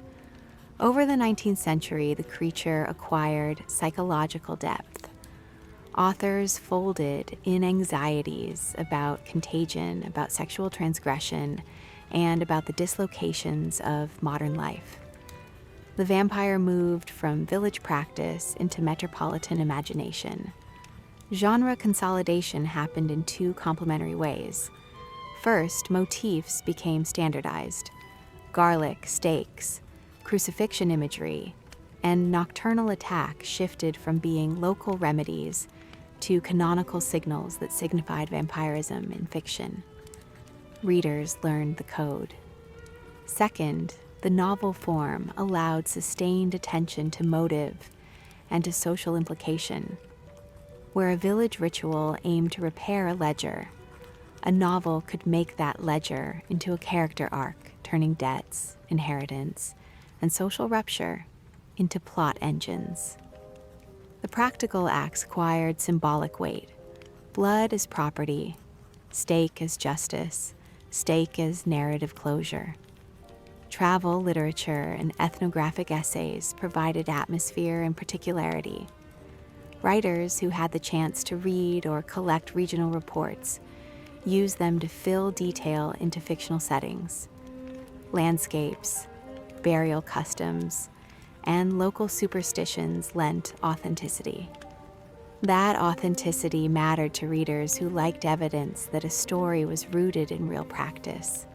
Over the 19th century, the creature acquired psychological depth. Authors folded in anxieties about contagion, about sexual transgression, and about the dislocations of modern life. The vampire moved from village practice into metropolitan imagination. Genre consolidation happened in two complementary ways. First, motifs became standardized. Garlic, stakes, crucifixion imagery, and nocturnal attack shifted from being local remedies to canonical signals that signified vampirism in fiction. Readers learned the code. Second, the novel form allowed sustained attention to motive and to social implication. Where a village ritual aimed to repair a ledger, a novel could make that ledger into a character arc, turning debts, inheritance, and social rupture into plot engines. The practical acts acquired symbolic weight. Blood as property, stake as justice, stake as narrative closure. Travel, literature, and ethnographic essays provided atmosphere and particularity. Writers who had the chance to read or collect regional reports used them to fill detail into fictional settings. Landscapes, burial customs, and local superstitions lent authenticity. That authenticity mattered to readers who liked evidence that a story was rooted in real practice.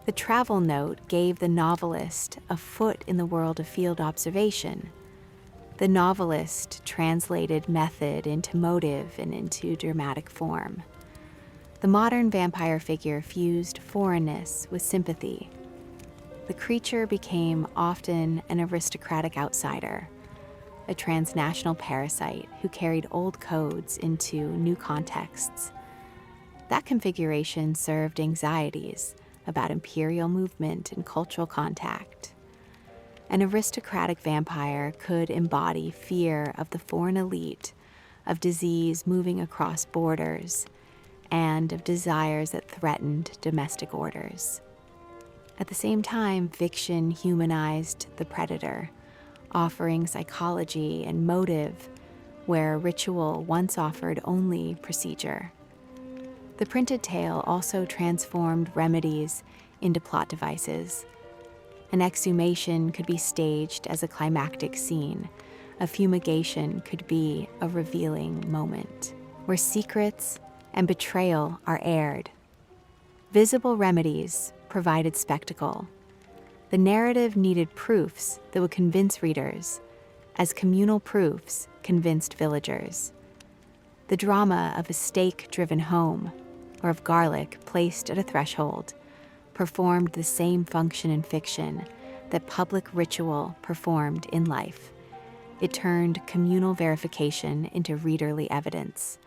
The travel note gave the novelist a foot in the world of field observation. The novelist translated method into motive and into dramatic form. The modern vampire figure fused foreignness with sympathy. The creature became often an aristocratic outsider, a transnational parasite who carried old codes into new contexts. That configuration served anxieties about imperial movement and cultural contact. An aristocratic vampire could embody fear of the foreign elite, of disease moving across borders, and of desires that threatened domestic orders. At the same time, fiction humanized the predator, offering psychology and motive where ritual once offered only procedure. The printed tale also transformed remedies into plot devices. An exhumation could be staged as a climactic scene. A fumigation could be a revealing moment, where secrets and betrayal are aired. Visible remedies provided spectacle. The narrative needed proofs that would convince readers, as communal proofs convinced villagers. The drama of a stake-driven home, or of garlic placed at a threshold, performed the same function in fiction that public ritual performed in life. It turned communal verification into readerly evidence.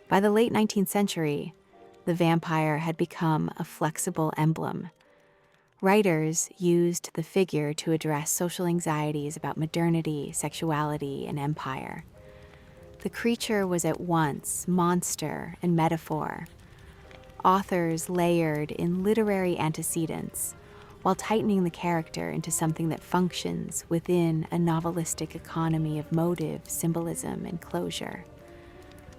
By the late 19th century, the vampire had become a flexible emblem. Writers used the figure to address social anxieties about modernity, sexuality, and empire. The creature was at once monster and metaphor. Authors layered in literary antecedents while tightening the character into something that functions within a novelistic economy of motive, symbolism, and closure.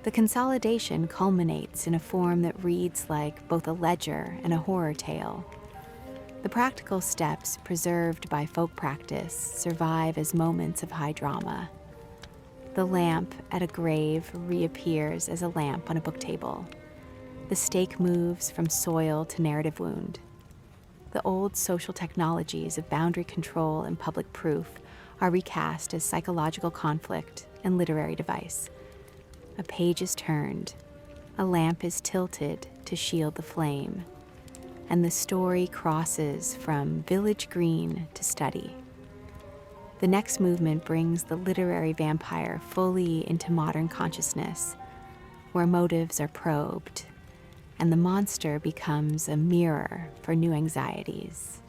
The consolidation culminates in a form that reads like both a ledger and a horror tale. The practical steps preserved by folk practice survive as moments of high drama. The lamp at a grave reappears as a lamp on a book table. The stake moves from soil to narrative wound. The old social technologies of boundary control and public proof are recast as psychological conflict and literary device. A page is turned, a lamp is tilted to shield the flame, and the story crosses from village green to study. The next movement brings the literary vampire fully into modern consciousness, where motives are probed, and the monster becomes a mirror for new anxieties.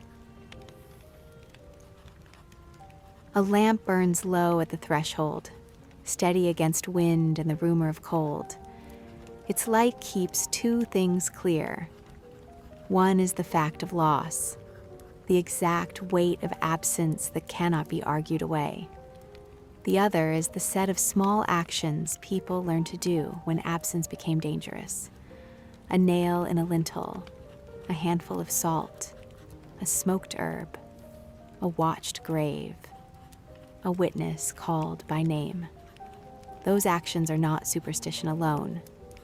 A lamp burns low at the threshold, steady against wind and the rumor of cold. Its light keeps two things clear. One is the fact of loss, the exact weight of absence that cannot be argued away. The other is the set of small actions people learned to do when absence became dangerous. A nail in a lintel, a handful of salt, a smoked herb, a watched grave, a witness called by name. Those actions are not superstition alone.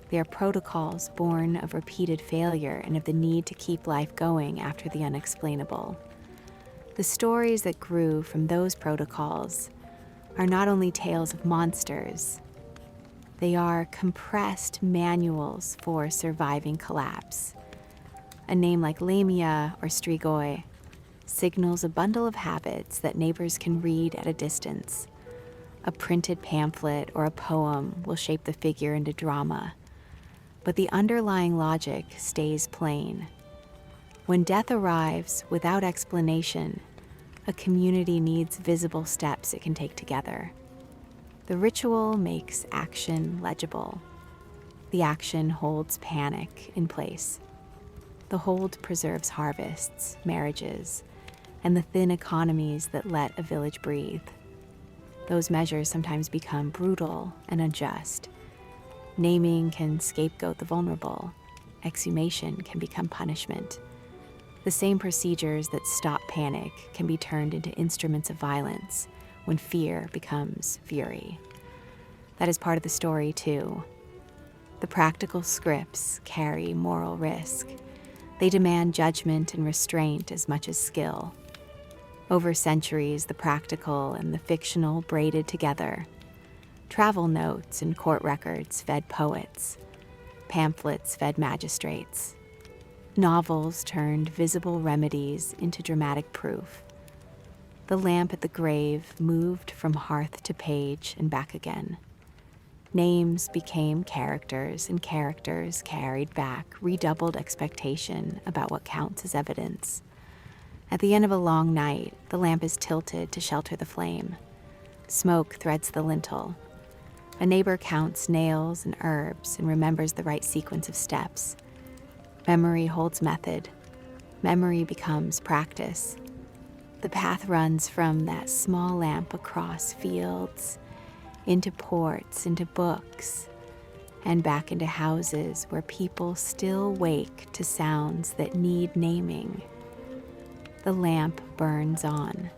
They are protocols born of repeated failure and of the need to keep life going after the unexplainable. The stories that grew from those protocols are not only tales of monsters, they are compressed manuals for surviving collapse. A name like lamia or strigoi signals a bundle of habits that neighbors can read at a distance. A printed pamphlet or a poem will shape the figure into drama, but the underlying logic stays plain. When death arrives without explanation, a community needs visible steps it can take together. The ritual makes action legible. The action holds panic in place. The hold preserves harvests, marriages, and the thin economies that let a village breathe. Those measures sometimes become brutal and unjust. Naming can scapegoat the vulnerable. Exhumation can become punishment. The same procedures that stop panic can be turned into instruments of violence when fear becomes fury. That is part of the story, too. The practical scripts carry moral risk. They demand judgment and restraint as much as skill. Over centuries, the practical and the fictional braided together. Travel notes and court records fed poets. Pamphlets fed magistrates. Novels turned visible remedies into dramatic proof. The lamp at the grave moved from hearth to page and back again. Names became characters, and characters carried back redoubled expectation about what counts as evidence. At the end of a long night, the lamp is tilted to shelter the flame. Smoke threads the lintel. A neighbor counts nails and herbs and remembers the right sequence of steps. Memory holds method. Memory becomes practice. The path runs from that small lamp across fields, into ports, into books, and back into houses where people still wake to sounds that need naming. The lamp burns on.